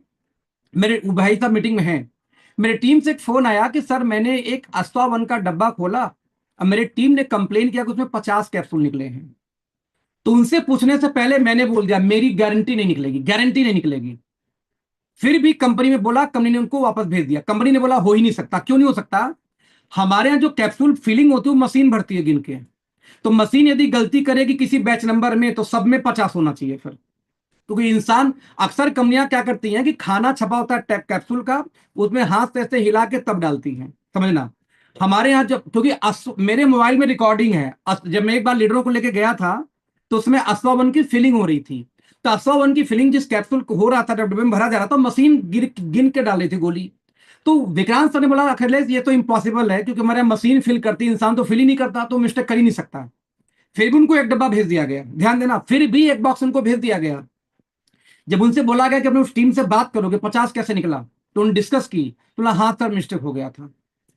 मेरे भाई साहब मीटिंग में हैं, मेरे टीम से एक फोन आया कि सर मैंने एक अस्वावन का डब्बा खोला, अब मेरे टीम ने कंप्लेन किया कि उसमें 50 कैप्सूल निकले हैं। तो उनसे पूछने से पहले मैंने बोल दिया मेरी गारंटी नहीं निकलेगी, गारंटी नहीं निकलेगी। फिर भी कंपनी में बोला, कंपनी ने उनको वापस भेज दिया। कंपनी ने बोला हो ही नहीं सकता। क्यों नहीं हो सकता? हमारे यहाँ जो कैप्सूल फिलिंग होती है वो मशीन भरती है गिन के, तो मशीन यदि गलती करेगी किसी बैच नंबर में तो सब में 50 होना चाहिए फिर। क्योंकि इंसान, अक्सर कंपनियां क्या करती हैं कि खाना छपा होता है कैप्सूल का, उसमें हाथ से ऐसे हिला के तब डालती हैं, समझना। हमारे यहाँ जब, क्योंकि मेरे मोबाइल में रिकॉर्डिंग है, जब मैं एक बार लीडरों को लेके गया था तो उसमें अस्वावन की फिलिंग हो रही थी, तो अस्वावन की फिलिंग जिस कैप्सूल को हो रहा था, जब डब्बे में भरा जा रहा था, मशीन गिन के डाल रही थी गोली। तो विक्रांत सर ने बोला अखिलेश ये तो इम्पॉसिबल है, क्योंकि हमारे मशीन फिल करती है, इंसान तो फिल ही नहीं करता, तो मिस्टेक कर ही नहीं सकता। फिर भी उनको एक डब्बा भेज दिया गया, ध्यान देना, फिर भी एक बॉक्स उनको भेज दिया गया। जब उनसे बोला गया कि अपने उस टीम से बात करोगे 50 कैसे निकला, तो उन्होंने डिस्कस की, तो बोला हाँ सर मिस्टेक हो गया था।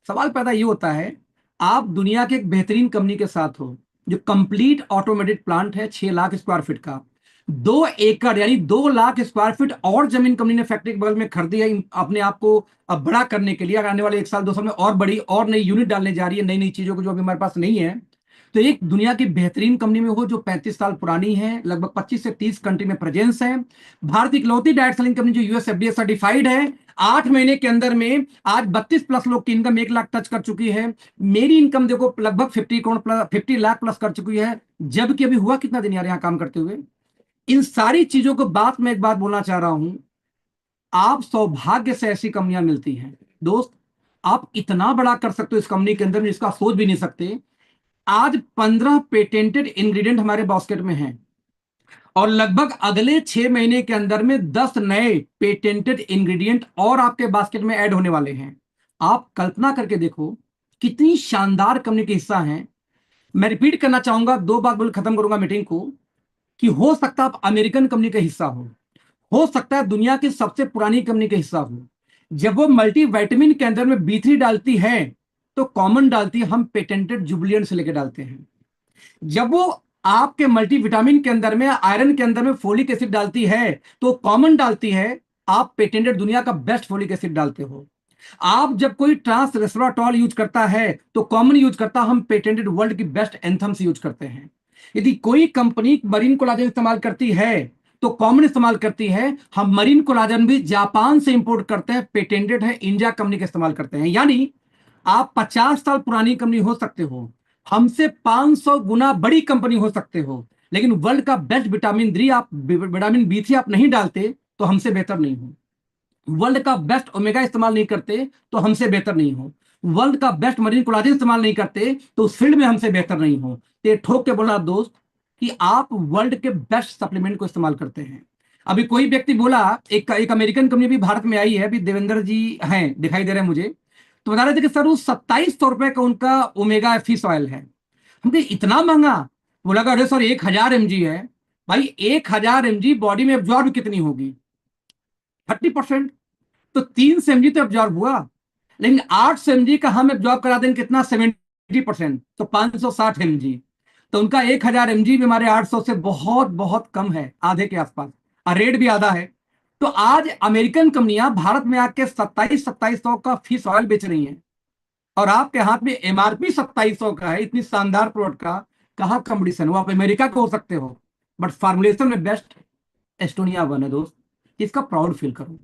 सवाल पैदा ये होता है, आप दुनिया के एक बेहतरीन कंपनी के साथ हो, जो कंप्लीट ऑटोमेटेड प्लांट है, 6 लाख स्क्वायर फीट का, 2 एकड़ यानी 2 लाख स्क्वायर फीट और जमीन कंपनी ने फैक्ट्री के बगल में खरीदी है, अपने आप को अब बड़ा करने के लिए। आने वाले 1 साल 2 साल में और बड़ी, और नई यूनिट डालने जा रही है, नई नई चीजों को जो अभी हमारे पास नहीं है। तो एक दुनिया की बेहतरीन कंपनी में हो, जो 35 साल पुरानी है, लगभग 25 से 30 कंट्री में प्रेजेंस है, भारत की इकलौती डायरेक्ट सेलिंग कंपनी जो यूएस एफडीए सर्टिफाइड है, 8 महीने के अंदर में आज 32+ लोग की इनकम 1 लाख टच कर चुकी है। मेरी इनकम देखो लगभग 50 करोड़ प्लस, 50 लाख प्लस कर चुकी है, जबकि अभी हुआ कितना दिन यार यहाँ काम करते हुए। इन सारी चीजों को बात में एक बात बोलना चाह रहा हूं, आप सौभाग्य से ऐसी कंपनियां मिलती हैं दोस्त, आप इतना बड़ा कर सकते हो इस कंपनी के अंदर जिसका सोच भी नहीं सकते। आज 15 पेटेंटेड इंग्रेडिएंट हमारे बास्केट में हैं, और लगभग अगले 6 महीने के अंदर में 10 नए पेटेंटेड इंग्रेडिएंट और आपके बास्केट में ऐड होने वाले हैं। आप कल्पना करके देखो कितनी शानदार कंपनी के हिस्सा हैं। मैं रिपीट करना चाहूंगा, 2 बात बोल खत्म करूंगा मीटिंग को, कि हो सकता है आप अमेरिकन कंपनी का हिस्सा हो सकता है दुनिया की सबसे पुरानी कंपनी का हिस्सा हो। जब वो मल्टीविटामिन के अंदर में B3 डालती है तो कॉमन डालती है, हम पेटेंटेड जुबिलिएंट से लेकर डालते हैं। जब वो आपके मल्टीविटामिन के अंदर में, आयरन के अंदर में फोलिक एसिड डालती है तो कॉमन डालती है, आप पेटेंटेड दुनिया का बेस्ट फोलिक एसिड डालते हो। आप जब कोई ट्रांस रेस्वराट्रॉल यूज करता है तो कॉमन यूज करता, हम पेटेंटेड वर्ल्ड की बेस्ट एंथम्स यूज करते हैं। यदि कोई कंपनी मरीन कोलाजन इस्तेमाल करती है तो कॉमन इस्तेमाल करती है, हम मरीन कोलाजन भी जापान से इंपोर्ट करते हैं, पेटेंटेड है, इंडिया कंपनी का इस्तेमाल करते हैं। यानी आप 50 साल पुरानी कंपनी हो सकते हो, हमसे 500 गुना बड़ी कंपनी हो सकते हो, लेकिन वर्ल्ड का बेस्ट विटामिन B3 आप नहीं डालते तो हमसे बेहतर नहीं हो। वर्ल्ड का बेस्ट ओमेगा इस्तेमाल नहीं करते तो हमसे बेहतर नहीं हो। वर्ल्ड का बेस्ट मरीन कोलाजन इस्तेमाल नहीं करते तो उस फील्ड में हमसे बेहतर नहीं हो। तो ये ठोक के बोला दोस्त कि आप वर्ल्ड के बेस्ट सप्लीमेंट को इस्तेमाल करते हैं। अभी कोई व्यक्ति बोला, एक अमेरिकन कंपनी भी भारत में आई है, अभी देवेंद्र जी हैं दिखाई दे रहे हैं मुझे, तो बता रहे थे कि सर वो 2700 रुपए का उनका ओमेगा फिश ऑयल है। हम कहे इतना महंगा? बोला अरे सर 1000 mg है। भाई 1000 mg बॉडी में एब्जॉर्ब कितनी होगी? 30%। तो 300 mg तो एब्जॉर्ब हुआ, लेकिन 800 mg का हम एब्जॉर्ब करा देंगे कितना, 70%, तो 560 mg। तो उनका 1000 mg भी हमारे 800 से बहुत बहुत कम है, आधे के आसपास, और रेट भी आधा है। तो आज अमेरिकन कंपनियां भारत में आके 2700 का फिश ऑयल बेच रही हैं, और आपके हाथ में MRP 2700 का है, इतनी शानदार प्रोडक्ट का कहा कंपटीशन हो? आप अमेरिका को हो सकते हो, बट फार्मुलेशन में बेस्ट एस्टोनिया वन है दोस्त, इसका प्राउड फील करो।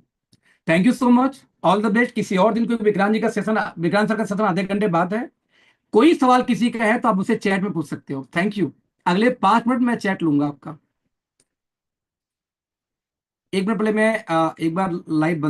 Thank you so much, all the best. किसी और दिन कोई विक्रांत जी का सेशन, विक्रांत सर का सेशन आधे घंटे बाद है, कोई सवाल किसी का है तो आप उसे चैट में पूछ सकते हो। Thank you. अगले 5 मिनट मैं चैट लूंगा आपका। 1 मिनट पहले मैं एक बार लाइव बंद